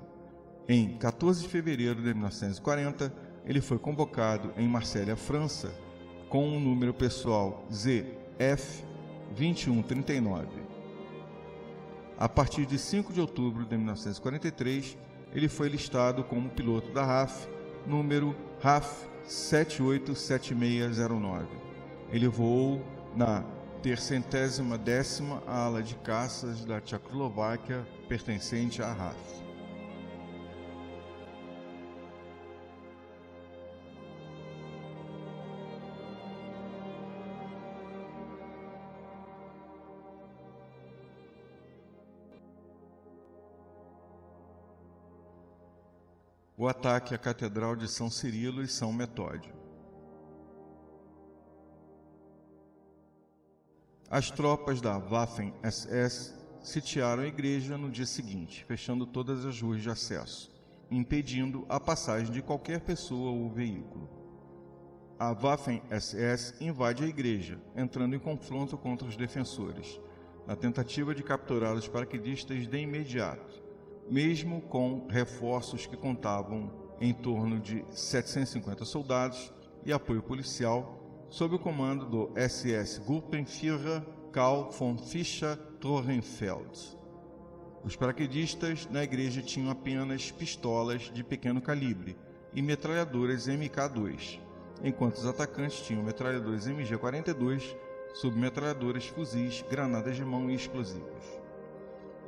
Em 14 de fevereiro de 1940, ele foi convocado em Marsella, França, com um número pessoal ZF-2139. A partir de 5 de outubro de 1943, ele foi listado como piloto da RAF, número RAF 787609. Ele voou na 310ª ala de caças da Tchecoslováquia pertencente à RAF. O ataque à Catedral de São Cirilo e São Metódio. As tropas da Waffen-SS sitiaram a igreja no dia seguinte, fechando todas as ruas de acesso, impedindo a passagem de qualquer pessoa ou veículo. A Waffen-SS invade a igreja, entrando em confronto contra os defensores, na tentativa de capturar os paraquedistas de imediato, mesmo com reforços que contavam em torno de 750 soldados e apoio policial, sob o comando do SS-Gruppenführer Karl von Fischer-Trönfeld. Os paraquedistas na igreja tinham apenas pistolas de pequeno calibre e metralhadoras MK2, enquanto os atacantes tinham metralhadores MG-42, submetralhadoras, fuzis, granadas de mão e explosivos.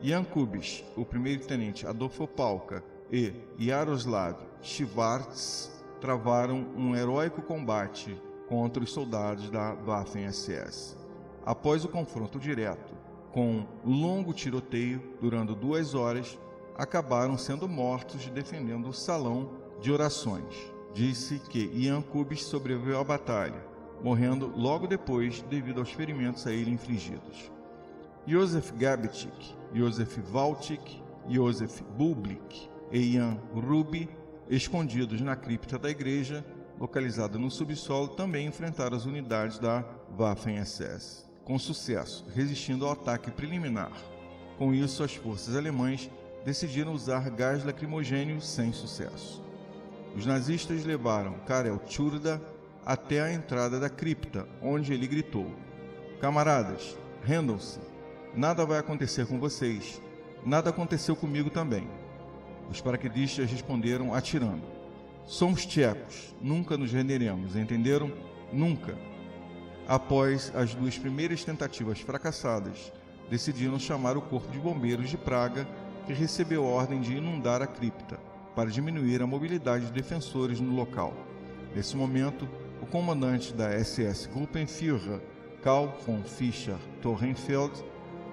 Jan Kubiš, o primeiro-tenente Adolfo Palka e Jaroslav Schwartz travaram um heróico combate contra os soldados da Waffen-SS. Após o confronto direto, com longo tiroteio durando 2 horas, acabaram sendo mortos defendendo o salão de orações. Disse que Jan Kubiš sobreviveu à batalha, morrendo logo depois devido aos ferimentos a ele infligidos. Josef Gabetic, Josef Waltic, Josef Bublik e Jan Ruby, escondidos na cripta da igreja, localizada no subsolo, também enfrentaram as unidades da Waffen-SS, com sucesso, resistindo ao ataque preliminar. Com isso, as forças alemãs decidiram usar gás lacrimogêneo sem sucesso. Os nazistas levaram Karel Tchurda até a entrada da cripta, onde ele gritou: "Camaradas, rendam-se! Nada vai acontecer com vocês. Nada aconteceu comigo também." Os paraquedistas responderam atirando: "Somos tchecos, nunca nos renderemos, entenderam? Nunca." Após as 2 primeiras tentativas fracassadas, decidiram chamar o Corpo de Bombeiros de Praga, que recebeu a ordem de inundar a cripta, para diminuir a mobilidade de defensores no local. Nesse momento, o comandante da SS Gruppenführer, Karl von Fischer-Trönfeld,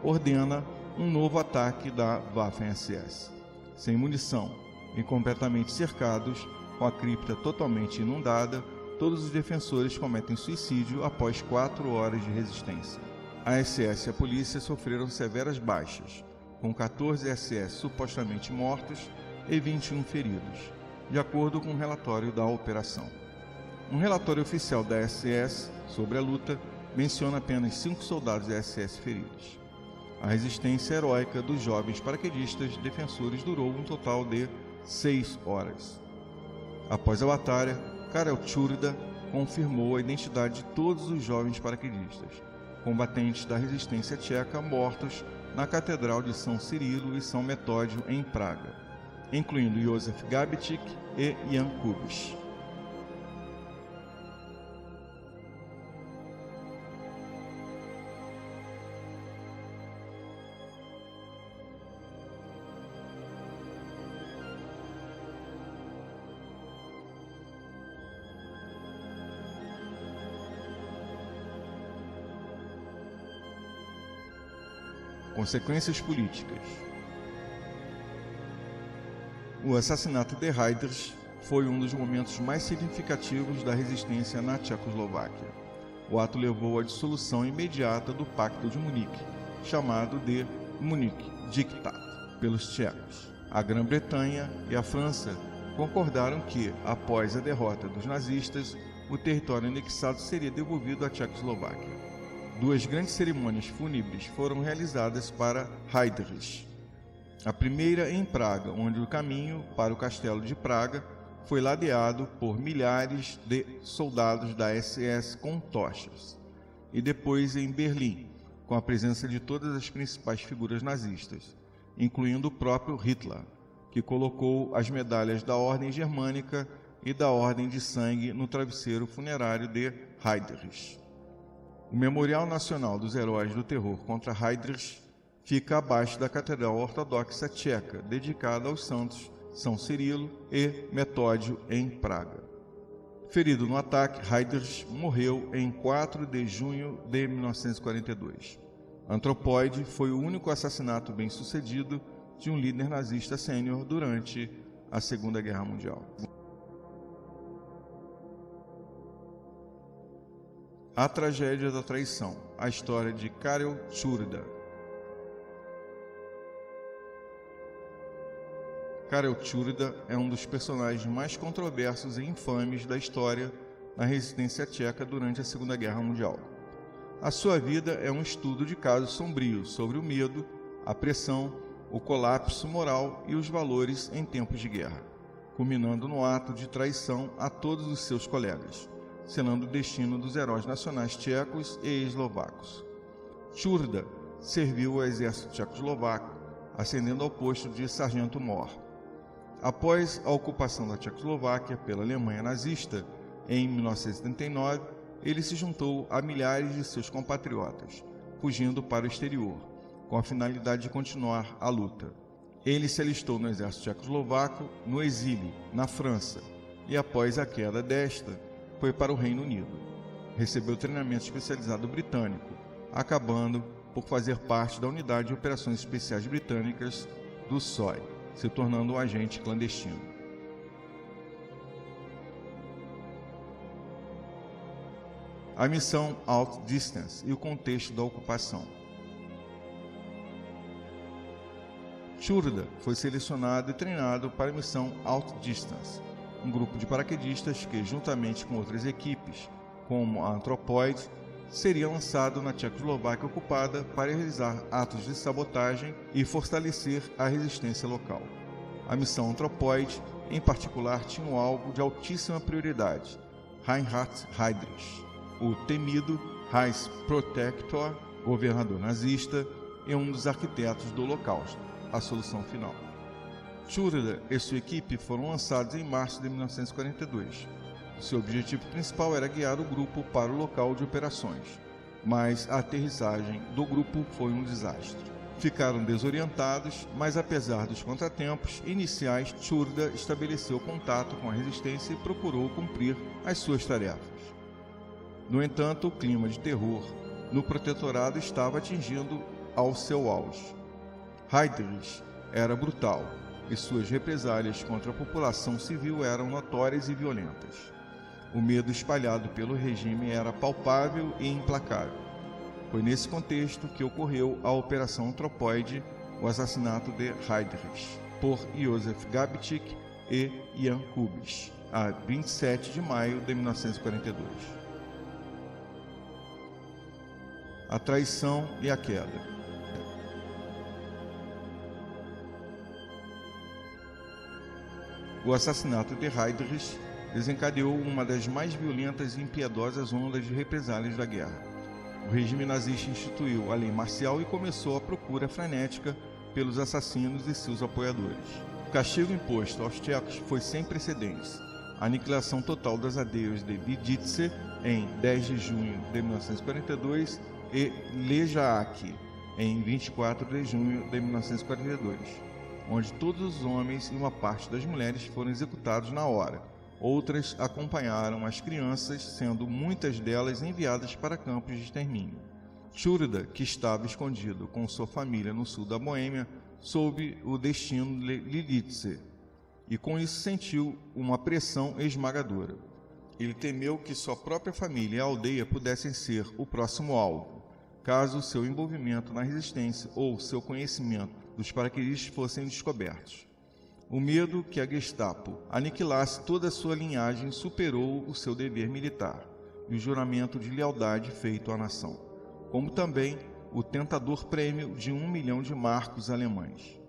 ordena um novo ataque da Waffen-SS. Sem munição e completamente cercados, com a cripta totalmente inundada, todos os defensores cometem suicídio após 4 horas de resistência. A SS e a polícia sofreram severas baixas, com 14 SS supostamente mortos e 21 feridos, de acordo com o relatório da operação. Um relatório oficial da SS sobre a luta menciona apenas 5 soldados da SS feridos. A resistência heróica dos jovens paraquedistas defensores durou um total de 6 horas. Após a batalha, Karel Tchurda confirmou a identidade de todos os jovens paraquedistas, combatentes da resistência tcheca mortos na Catedral de São Cirilo e São Metódio em Praga, incluindo Josef Gabetic e Jan Kubiš. Consequências políticas. O assassinato de Heydrich foi um dos momentos mais significativos da resistência na Tchecoslováquia. O ato levou à dissolução imediata do Pacto de Munique, chamado de Munich Diktat pelos tchecos. A Grã-Bretanha e a França concordaram que, após a derrota dos nazistas, o território anexado seria devolvido à Tchecoslováquia. 2 grandes cerimônias fúnebres foram realizadas para Heydrich. A primeira em Praga, onde o caminho para o castelo de Praga foi ladeado por milhares de soldados da SS com tochas, e depois em Berlim, com a presença de todas as principais figuras nazistas, incluindo o próprio Hitler, que colocou as medalhas da Ordem Germânica e da Ordem de Sangue no travesseiro funerário de Heydrich. O Memorial Nacional dos Heróis do Terror contra Heydrich fica abaixo da Catedral Ortodoxa Tcheca, dedicada aos santos São Cirilo e Metódio, em Praga. Ferido no ataque, Heydrich morreu em 4 de junho de 1942. Antropóide foi o único assassinato bem-sucedido de um líder nazista sênior durante a Segunda Guerra Mundial. A tragédia da traição, a história de Karel Tchurda. Karel Čurda é um dos personagens mais controversos e infames da história da resistência tcheca durante a Segunda Guerra Mundial. A sua vida é um estudo de casos sombrios sobre o medo, a pressão, o colapso moral e os valores em tempos de guerra, culminando no ato de traição a todos os seus colegas, selando o destino dos heróis nacionais tchecos e eslovacos. Čurda serviu ao exército tchecoslovaco, ascendendo ao posto de sargento-mor. Após a ocupação da Tchecoslováquia pela Alemanha nazista, em 1979, ele se juntou a milhares de seus compatriotas, fugindo para o exterior, com a finalidade de continuar a luta. Ele se alistou no exército tchecoslovaco no exílio, na França, e após a queda desta, foi para o Reino Unido. Recebeu treinamento especializado britânico, acabando por fazer parte da Unidade de Operações Especiais Britânicas do SOE, se tornando um agente clandestino. A missão Outdistance e o contexto da ocupação. Čurda foi selecionado e treinado para a missão Outdistance, um grupo de paraquedistas que, juntamente com outras equipes, como a Anthropoid, seria lançado na Tchecoslováquia ocupada para realizar atos de sabotagem e fortalecer a resistência local. A missão Anthropoid, em particular, tinha um alvo de altíssima prioridade, Reinhard Heydrich, o temido Reichsprotektor, governador nazista e um dos arquitetos do Holocausto, a solução final. Čurda e sua equipe foram lançados em março de 1942. Seu objetivo principal era guiar o grupo para o local de operações, mas a aterrissagem do grupo foi um desastre. Ficaram desorientados, mas apesar dos contratempos iniciais, Čurda estabeleceu contato com a resistência e procurou cumprir as suas tarefas. No entanto, o clima de terror no protetorado estava atingindo ao seu auge. Heydrich era brutal e suas represálias contra a população civil eram notórias e violentas. O medo espalhado pelo regime era palpável e implacável. Foi nesse contexto que ocorreu a Operação Anthropoid, o assassinato de Heydrich, por Józef Gabčík e Jan Kubiš, a 27 de maio de 1942. A traição e a queda. O assassinato de Heydrich desencadeou uma das mais violentas e impiedosas ondas de represálias da guerra. O regime nazista instituiu a lei marcial e começou a procura frenética pelos assassinos e seus apoiadores. O castigo imposto aos tchecos foi sem precedentes. A aniquilação total das aldeias de Vidice, em 10 de junho de 1942, e Ležáky, em 24 de junho de 1942, onde todos os homens e uma parte das mulheres foram executados na hora. Outras acompanharam as crianças, sendo muitas delas enviadas para campos de extermínio. Čurda, que estava escondido com sua família no sul da Boêmia, soube o destino de Lidice e com isso sentiu uma pressão esmagadora. Ele temeu que sua própria família e a aldeia pudessem ser o próximo alvo, caso seu envolvimento na resistência ou seu conhecimento dos paraquedistas fossem descobertos. O medo que a Gestapo aniquilasse toda a sua linhagem superou o seu dever militar e o juramento de lealdade feito à nação, como também o tentador prêmio de 1 milhão de marcos alemães.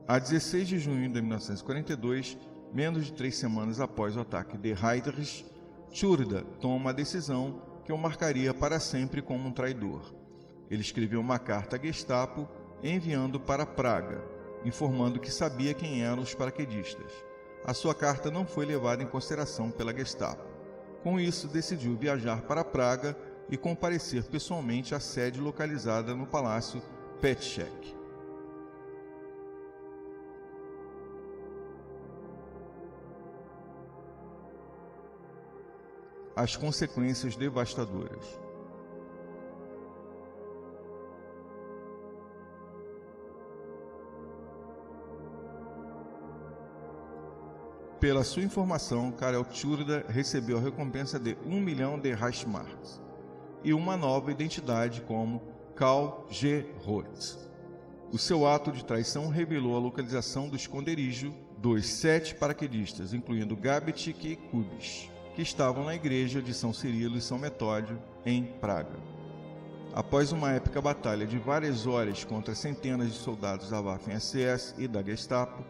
A 16 de junho de 1942, menos de 3 semanas após o ataque de Heydrich, Čurda toma a decisão que o marcaria para sempre como um traidor. Ele escreveu uma carta à Gestapo enviando para Praga, informando que sabia quem eram os paraquedistas. A sua carta não foi levada em consideração pela Gestapo. Com isso, decidiu viajar para Praga e comparecer pessoalmente à sede localizada no Palácio Petschek. As consequências devastadoras. Pela sua informação, Karel Čurda recebeu a recompensa de 1 milhão de Reichsmarks e uma nova identidade como Karl G. Roth. O seu ato de traição revelou a localização do esconderijo dos 7 paraquedistas, incluindo Gabetic e Kubiš, que estavam na igreja de São Cirilo e São Metódio, em Praga. Após uma épica batalha de várias horas contra centenas de soldados da Waffen-SS e da Gestapo,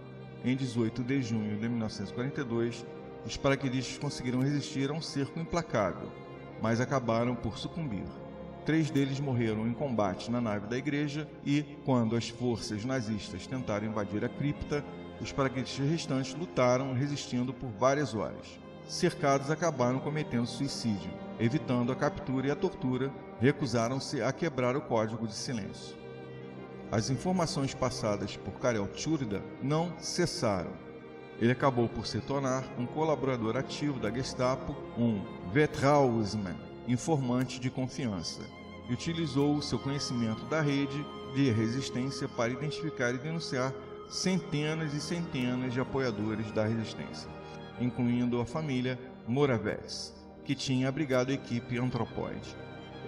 em 18 de junho de 1942, os paraquedistas conseguiram resistir a um cerco implacável, mas acabaram por sucumbir. 3 deles morreram em combate na nave da igreja e, quando as forças nazistas tentaram invadir a cripta, os paraquedistas restantes lutaram resistindo por várias horas. Cercados, acabaram cometendo suicídio. Evitando a captura e a tortura, recusaram-se a quebrar o código de silêncio. As informações passadas por Karel Tjurda não cessaram. Ele acabou por se tornar um colaborador ativo da Gestapo, um Vertrauensmann, informante de confiança, e utilizou o seu conhecimento da rede de resistência para identificar e denunciar centenas e centenas de apoiadores da resistência, incluindo a família Moravec, que tinha abrigado a equipe Anthropoid.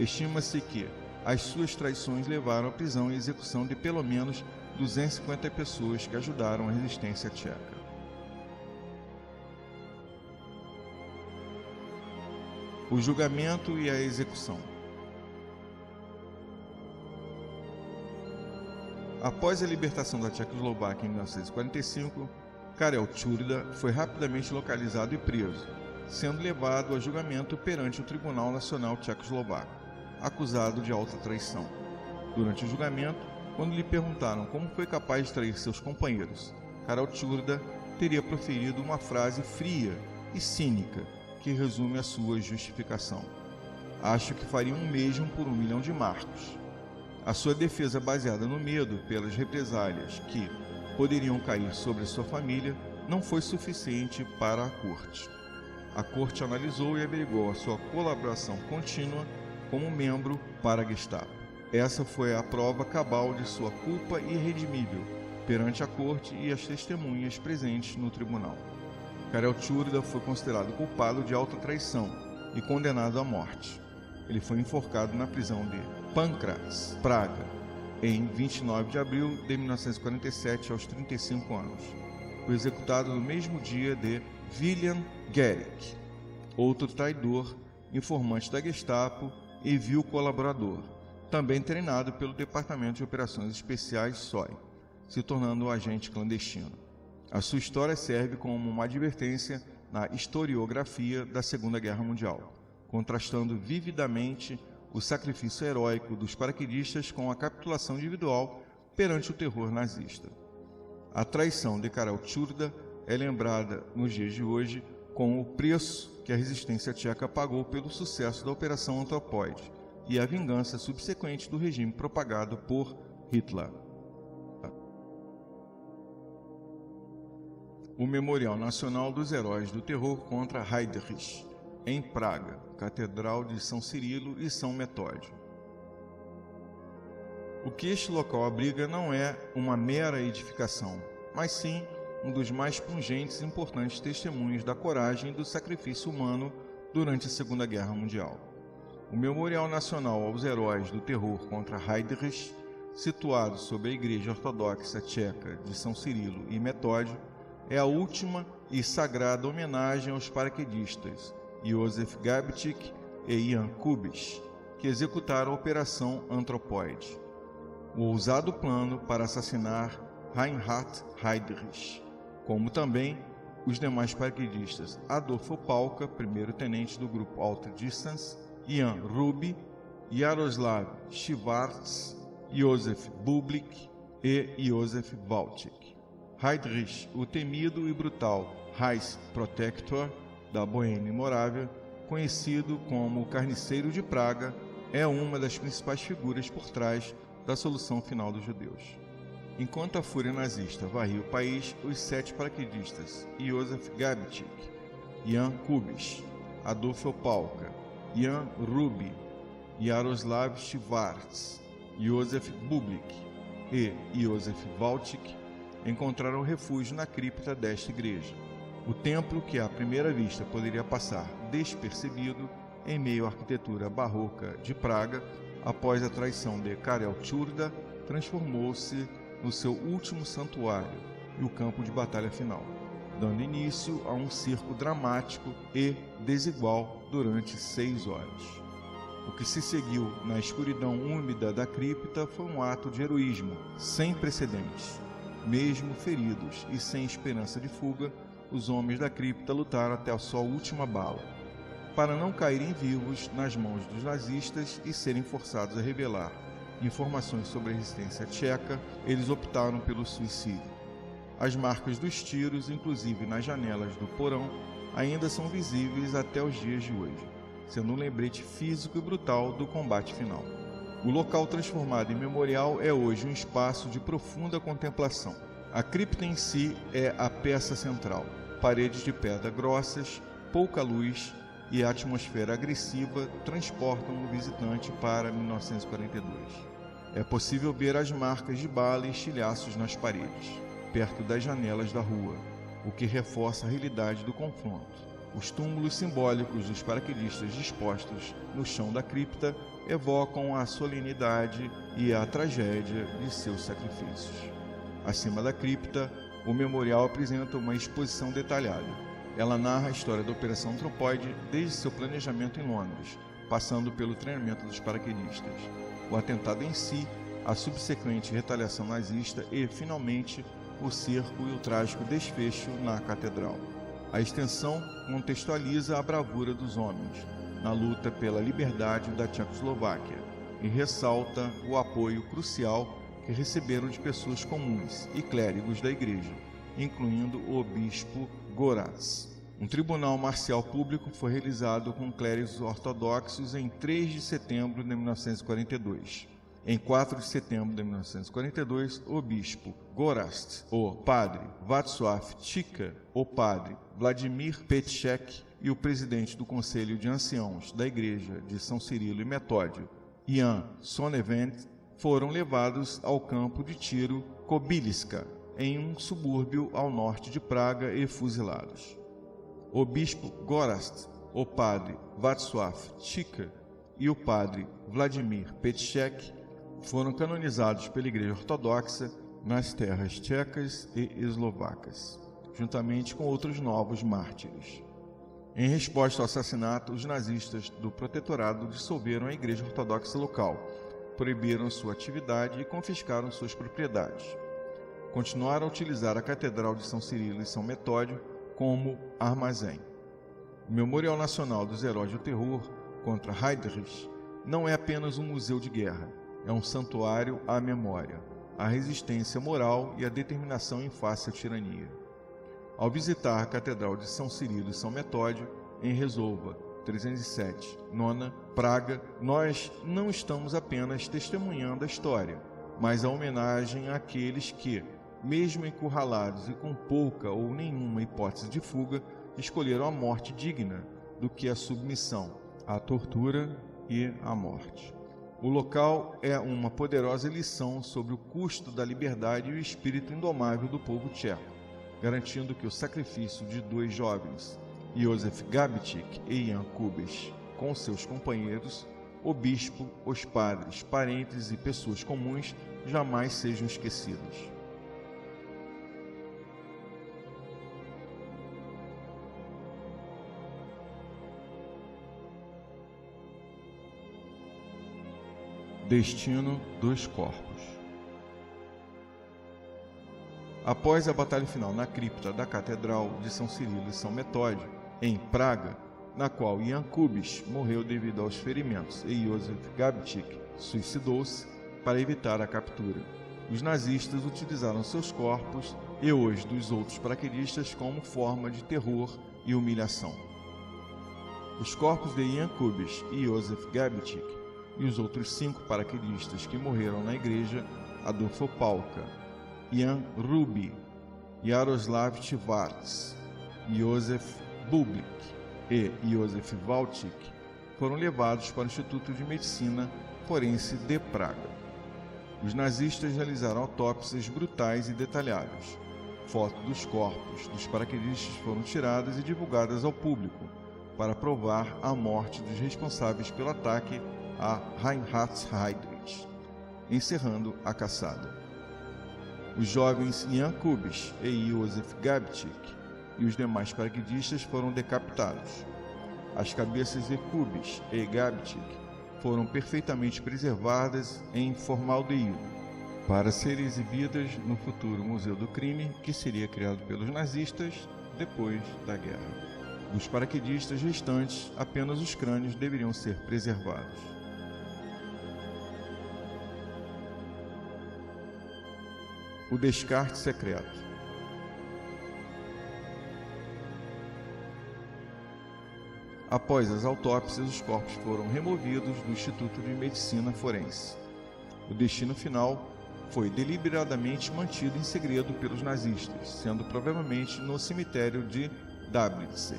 Estima-se que as suas traições levaram à prisão e execução de pelo menos 250 pessoas que ajudaram a resistência tcheca. O julgamento e a execução. Após a libertação da Tchecoslováquia em 1945, Karel Tjurda foi rapidamente localizado e preso, sendo levado a julgamento perante o Tribunal Nacional Tchecoslovaco, acusado de alta traição. Durante o julgamento, quando lhe perguntaram como foi capaz de trair seus companheiros, Karel Tjurda teria proferido uma frase fria e cínica que resume a sua justificação. Acho que faria o mesmo por 1 milhão de marcos. A sua defesa, baseada no medo pelas represálias que poderiam cair sobre sua família, não foi suficiente para a corte. A corte analisou e averiguou a sua colaboração contínua como membro para a Gestapo. Essa foi a prova cabal de sua culpa irredimível perante a corte e as testemunhas presentes no tribunal. Karel Tjurda foi considerado culpado de alta traição e condenado à morte. Ele foi enforcado na prisão de Pankrác, Praga, em 29 de abril de 1947, aos 35 anos. Foi executado no mesmo dia de William Gerig, outro traidor, informante da Gestapo e vil colaborador, também treinado pelo Departamento de Operações Especiais SOI, se tornando um agente clandestino. A sua história serve como uma advertência na historiografia da Segunda Guerra Mundial, contrastando vividamente o sacrifício heróico dos paraquedistas com a capitulação individual perante o terror nazista. A traição de Karel Tjurda é lembrada nos dias de hoje com o preço que a resistência tcheca pagou pelo sucesso da Operação Anthropoid e a vingança subsequente do regime propagado por Hitler. O Memorial Nacional dos Heróis do Terror contra Heydrich, em Praga, Catedral de São Cirilo e São Metódio. O que este local abriga não é uma mera edificação, mas sim um dos mais pungentes e importantes testemunhos da coragem e do sacrifício humano durante a Segunda Guerra Mundial. O Memorial Nacional aos Heróis do Terror contra Heydrich, situado sob a Igreja Ortodoxa Tcheca de São Cirilo e Metódio, é a última e sagrada homenagem aos paraquedistas Józef Gabetic e Jan Kubiš, que executaram a Operação Anthropoid, o ousado plano para assassinar Reinhard Heydrich, como também os demais paraquedistas Adolfo Palka, primeiro-tenente do grupo Alta Distance, Jan Ruby, Jaroslav Schwarz, Józef Bublik e Józef Walczyk. Heydrich, o temido e brutal Reichsprotektor da Boêmia e Morávia, conhecido como o Carniceiro de Praga, é uma das principais figuras por trás da solução final dos judeus. Enquanto a fúria nazista varria o país, os 7 paraquedistas Józef Gabetic, Jan Kubiš, Adolfo Palka, Jan Ruby, Jaroslav Schwarz, Józef Bublik e Józef Walczyk encontraram refúgio na cripta desta igreja, o templo que à primeira vista poderia passar despercebido em meio à arquitetura barroca de Praga após a traição de Karel Tjurda transformou-se no seu último santuário e o campo de batalha final, dando início a um circo dramático e desigual durante 6 horas. O que se seguiu na escuridão úmida da cripta foi um ato de heroísmo sem precedentes. Mesmo feridos e sem esperança de fuga, os homens da cripta lutaram até a sua última bala, para não caírem vivos nas mãos dos nazistas e serem forçados a revelar informações sobre a resistência tcheca. Eles optaram pelo suicídio. As marcas dos tiros, inclusive nas janelas do porão, ainda são visíveis até os dias de hoje, sendo um lembrete físico e brutal do combate final. O local transformado em memorial é hoje um espaço de profunda contemplação. A cripta em si é a peça central. Paredes de pedra grossas, pouca luz e a atmosfera agressiva transportam o visitante para 1942. É possível ver as marcas de bala e estilhaços nas paredes, perto das janelas da rua, o que reforça a realidade do confronto. Os túmulos simbólicos dos paraquedistas dispostos no chão da cripta evocam a solenidade e a tragédia de seus sacrifícios. Acima da cripta, o memorial apresenta uma exposição detalhada. Ela narra a história da Operação Anthropoid desde seu planejamento em Londres, passando pelo treinamento dos paraquedistas, o atentado em si, a subsequente retaliação nazista e, finalmente, o cerco e o trágico desfecho na catedral. A extensão contextualiza a bravura dos homens na luta pela liberdade da Tchecoslováquia e ressalta o apoio crucial que receberam de pessoas comuns e clérigos da igreja, incluindo o bispo Gorazd. Um tribunal marcial público foi realizado com clérigos ortodoxos em 3 de setembro de 1942. Em 4 de setembro de 1942, o bispo Gorazd, o padre Václav Chika, o padre Vladimir Petchek e o presidente do Conselho de Anciãos da Igreja de São Cirilo e Metódio, Jan Sonnevent, foram levados ao campo de tiro Kobyliska, em um subúrbio ao norte de Praga, e fuzilados. O bispo Gorazd, o padre Václav Chika e o padre Vladimir Petchek foram canonizados pela Igreja Ortodoxa nas terras tchecas e eslovacas, juntamente com outros novos mártires. Em resposta ao assassinato, os nazistas do protetorado dissolveram a Igreja Ortodoxa local, proibiram sua atividade e confiscaram suas propriedades. Continuaram a utilizar a Catedral de São Cirilo e São Metódio como armazém. O Memorial Nacional dos Heróis do Terror contra Heydrich não é apenas um museu de guerra, é um santuário à memória, à resistência moral e à determinação em face à tirania. Ao visitar a Catedral de São Cirilo e São Metódio, em Rezova 307, Nona, Praga, nós não estamos apenas testemunhando a história, mas a homenagem àqueles que, mesmo encurralados e com pouca ou nenhuma hipótese de fuga, escolheram a morte digna do que a submissão, a tortura e a morte. O local é uma poderosa lição sobre o custo da liberdade e o espírito indomável do povo tcheco, garantindo que o sacrifício de 2 jovens, Józef Gabčík e Jan Kubiš, com seus companheiros, o bispo, os padres, parentes e pessoas comuns, jamais sejam esquecidos. Destino dos corpos. Após a batalha final na cripta da Catedral de São Cirilo e São Metódio, em Praga, na qual Jan Kubiš morreu devido aos ferimentos e Józef Gabčík suicidou-se para evitar a captura, os nazistas utilizaram seus corpos e os dos outros paraquedistas como forma de terror e humilhação. Os corpos de Jan Kubiš e Józef Gabčík e os outros 5 paraquedistas que morreram na igreja, Adolfo Palka, Jan Ruby, Jaroslav Tivarts, Józef Bublik e Józef Walczyk, foram levados para o Instituto de Medicina Forense de Praga. Os nazistas realizaram autópsias brutais e detalhadas. Fotos dos corpos dos paraquedistas foram tiradas e divulgadas ao público para provar a morte dos responsáveis pelo ataque a Reinhard Heydrich. encerrando a caçada. Os jovens Jan Kubiš e Josef Gabčík e os demais paraquedistas foram decapitados. As cabeças de Kubiš e Gabčík foram perfeitamente preservadas em formaldeído para serem exibidas no futuro Museu do Crime, que seria criado pelos nazistas depois da guerra. Dos paraquedistas restantes, apenas os crânios deveriam ser preservados. O descarte secreto. Após as autópsias, os corpos foram removidos do Instituto de Medicina Forense. O destino final foi deliberadamente mantido em segredo pelos nazistas, sendo provavelmente no cemitério de Dablice,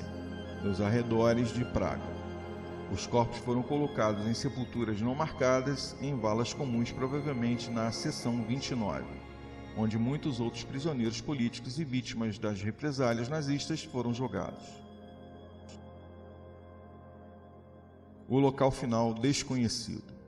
nos arredores de Praga. Os corpos foram colocados em sepulturas não marcadas em valas comuns, provavelmente na seção 29, onde muitos outros prisioneiros políticos e vítimas das represálias nazistas foram jogados. O local final desconhecido.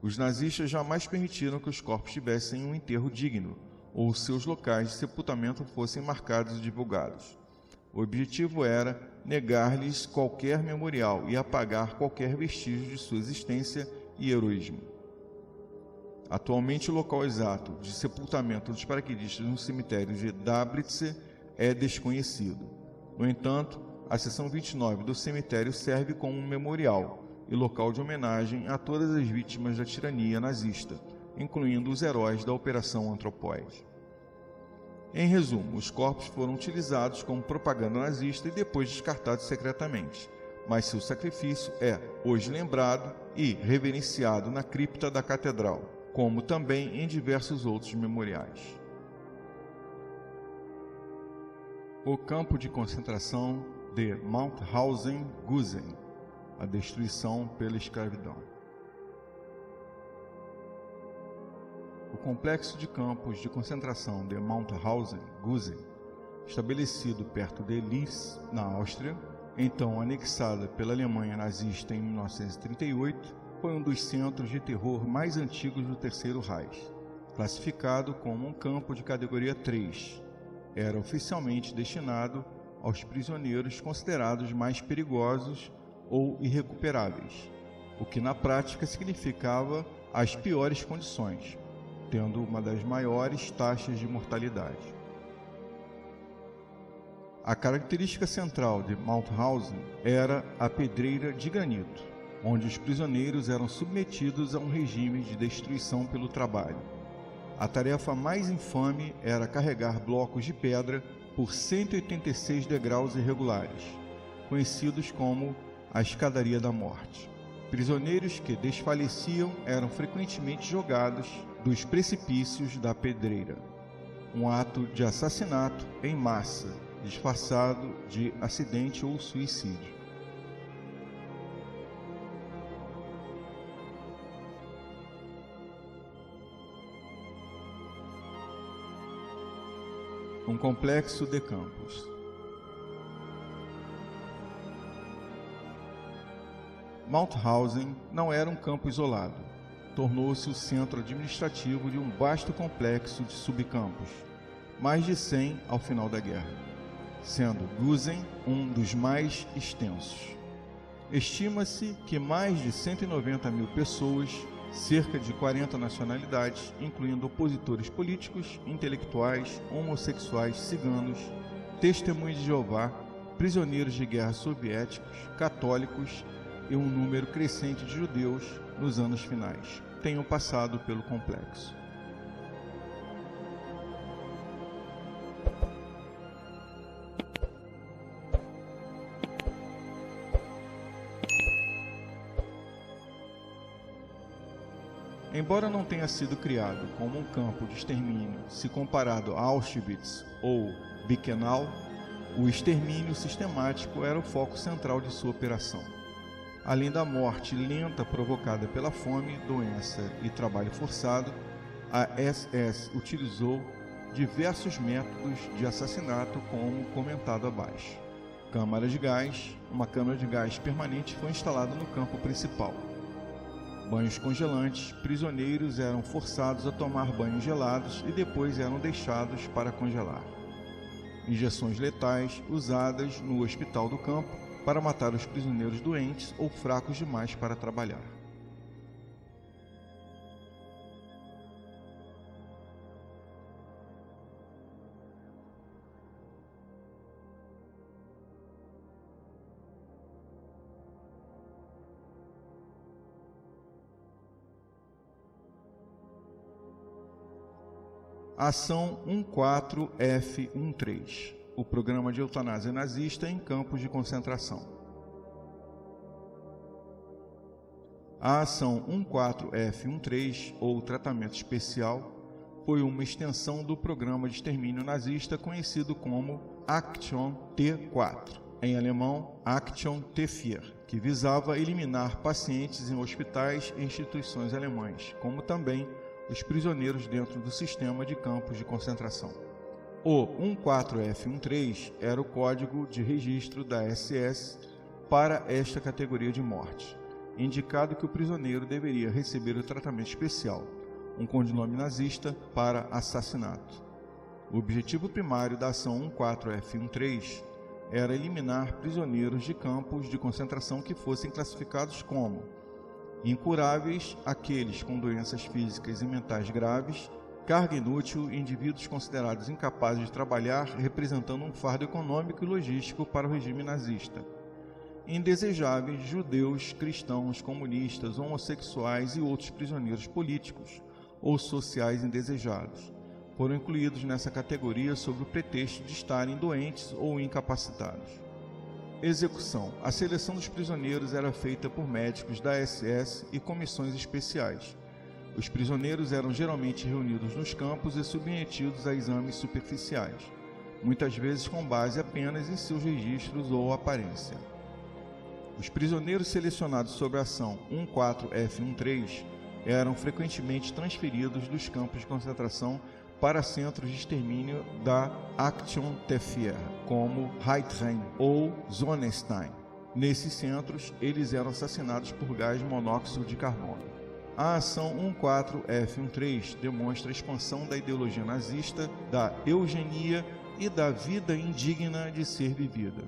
Os nazistas jamais permitiram que os corpos tivessem um enterro digno, ou seus locais de sepultamento fossem marcados e divulgados. O objetivo era negar-lhes qualquer memorial e apagar qualquer vestígio de sua existência e heroísmo. Atualmente, o local exato de sepultamento dos paraquedistas no cemitério de Dablice é desconhecido. No entanto, a seção 29 do cemitério serve como um memorial e local de homenagem a todas as vítimas da tirania nazista, incluindo os heróis da Operação Anthropoid. Em resumo, os corpos foram utilizados como propaganda nazista e depois descartados secretamente, mas seu sacrifício é hoje lembrado e reverenciado na cripta da catedral, como também em diversos outros memoriais. O campo de concentração de Mauthausen-Gusen, a destruição pela escravidão. O complexo de campos de concentração de Mauthausen-Gusen, estabelecido perto de Linz, na Áustria, então anexada pela Alemanha nazista em 1938, foi um dos centros de terror mais antigos do Terceiro Reich, classificado como um campo de categoria 3. Era oficialmente destinado aos prisioneiros considerados mais perigosos ou irrecuperáveis, o que na prática significava as piores condições, tendo uma das maiores taxas de mortalidade. A característica central de Mauthausen era a pedreira de granito, onde os prisioneiros eram submetidos a um regime de destruição pelo trabalho. A tarefa mais infame era carregar blocos de pedra por 186 degraus irregulares, conhecidos como a escadaria da morte. Prisioneiros que desfaleciam eram frequentemente jogados dos precipícios da pedreira, um ato de assassinato em massa, disfarçado de acidente ou suicídio. Um complexo de campos. Mauthausen não era um campo isolado. Tornou-se o centro administrativo de um vasto complexo de subcampos, mais de 100 ao final da guerra, sendo Gusen um dos mais extensos. Estima-se que mais de 190 mil pessoas, cerca de 40 nacionalidades, incluindo opositores políticos, intelectuais, homossexuais, ciganos, testemunhas de Jeová, prisioneiros de guerra soviéticos, católicos e um número crescente de judeus nos anos finais tenham passado pelo complexo. Embora não tenha sido criado como um campo de extermínio se comparado a Auschwitz ou Birkenau, o extermínio sistemático era o foco central de sua operação. Além da morte lenta provocada pela fome, doença e trabalho forçado, a SS utilizou diversos métodos de assassinato, como comentado abaixo. Uma câmara de gás permanente foi instalada no campo principal. banhos congelantes, prisioneiros eram forçados a tomar banhos gelados e depois eram deixados para congelar. Injeções letais usadas no hospital do campo para matar os prisioneiros doentes ou fracos demais para trabalhar. Ação 14F13, o programa de eutanásia nazista em campos de concentração. A Ação 14F13, ou Tratamento Especial, foi uma extensão do programa de extermínio nazista conhecido como Aktion T4, em alemão Aktion T4, que visava eliminar pacientes em hospitais e instituições alemães, como também os prisioneiros dentro do sistema de campos de concentração. O 14F13 era o código de registro da SS para esta categoria de morte, indicado que o prisioneiro deveria receber o tratamento especial, um codinome nazista para assassinato. O objetivo primário da ação 14F13 era eliminar prisioneiros de campos de concentração que fossem classificados como incuráveis, aqueles com doenças físicas e mentais graves, carga inútil e indivíduos considerados incapazes de trabalhar, representando um fardo econômico e logístico para o regime nazista. Indesejáveis, judeus, cristãos, comunistas, homossexuais e outros prisioneiros políticos ou sociais indesejados foram incluídos nessa categoria sob o pretexto de estarem doentes ou incapacitados. Execução. A seleção dos prisioneiros era feita por médicos da SS e comissões especiais. Os prisioneiros eram geralmente reunidos nos campos e submetidos a exames superficiais, muitas vezes com base apenas em seus registros ou aparência. Os prisioneiros selecionados sob a ação 14F13 eram frequentemente transferidos dos campos de concentração para centros de extermínio da Aktion T4, como Heidrun ou Sonnenstein. Nesses centros, eles eram assassinados por gás monóxido de carbono. A ação 14F13 demonstra a expansão da ideologia nazista, da eugenia e da vida indigna de ser vivida.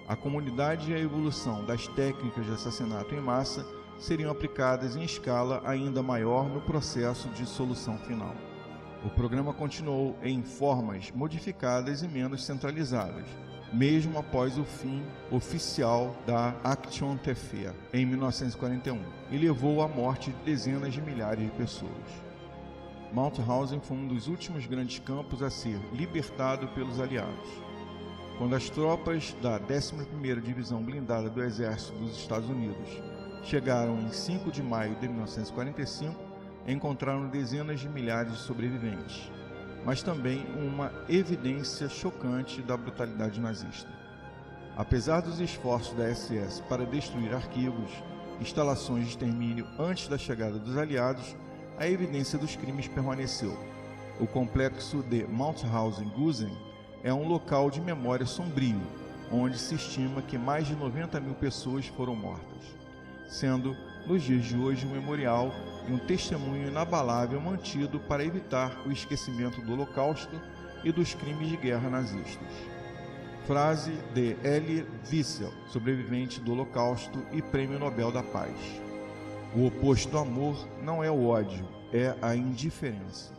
A comunidade e a evolução das técnicas de assassinato em massa seriam aplicadas em escala ainda maior no processo de solução final. O programa continuou em formas modificadas e menos centralizadas, mesmo após o fim oficial da Aktion T4 em 1941, e levou à morte de dezenas de milhares de pessoas. Mauthausen foi um dos últimos grandes campos a ser libertado pelos aliados. Quando as tropas da 11ª Divisão Blindada do Exército dos Estados Unidos chegaram em 5 de maio de 1945, encontraram dezenas de milhares de sobreviventes, mas também uma evidência chocante da brutalidade nazista. Apesar dos esforços da SS para destruir arquivos, instalações de extermínio antes da chegada dos aliados, a evidência dos crimes permaneceu. O complexo de Mauthausen-Gusen é um local de memória sombrio, onde se estima que mais de 90 mil pessoas foram mortas, sendo, nos dias de hoje, um memorial e um testemunho inabalável mantido para evitar o esquecimento do Holocausto e dos crimes de guerra nazistas. Frase de Elie Wiesel, sobrevivente do Holocausto e Prêmio Nobel da Paz: o oposto do amor não é o ódio, é a indiferença.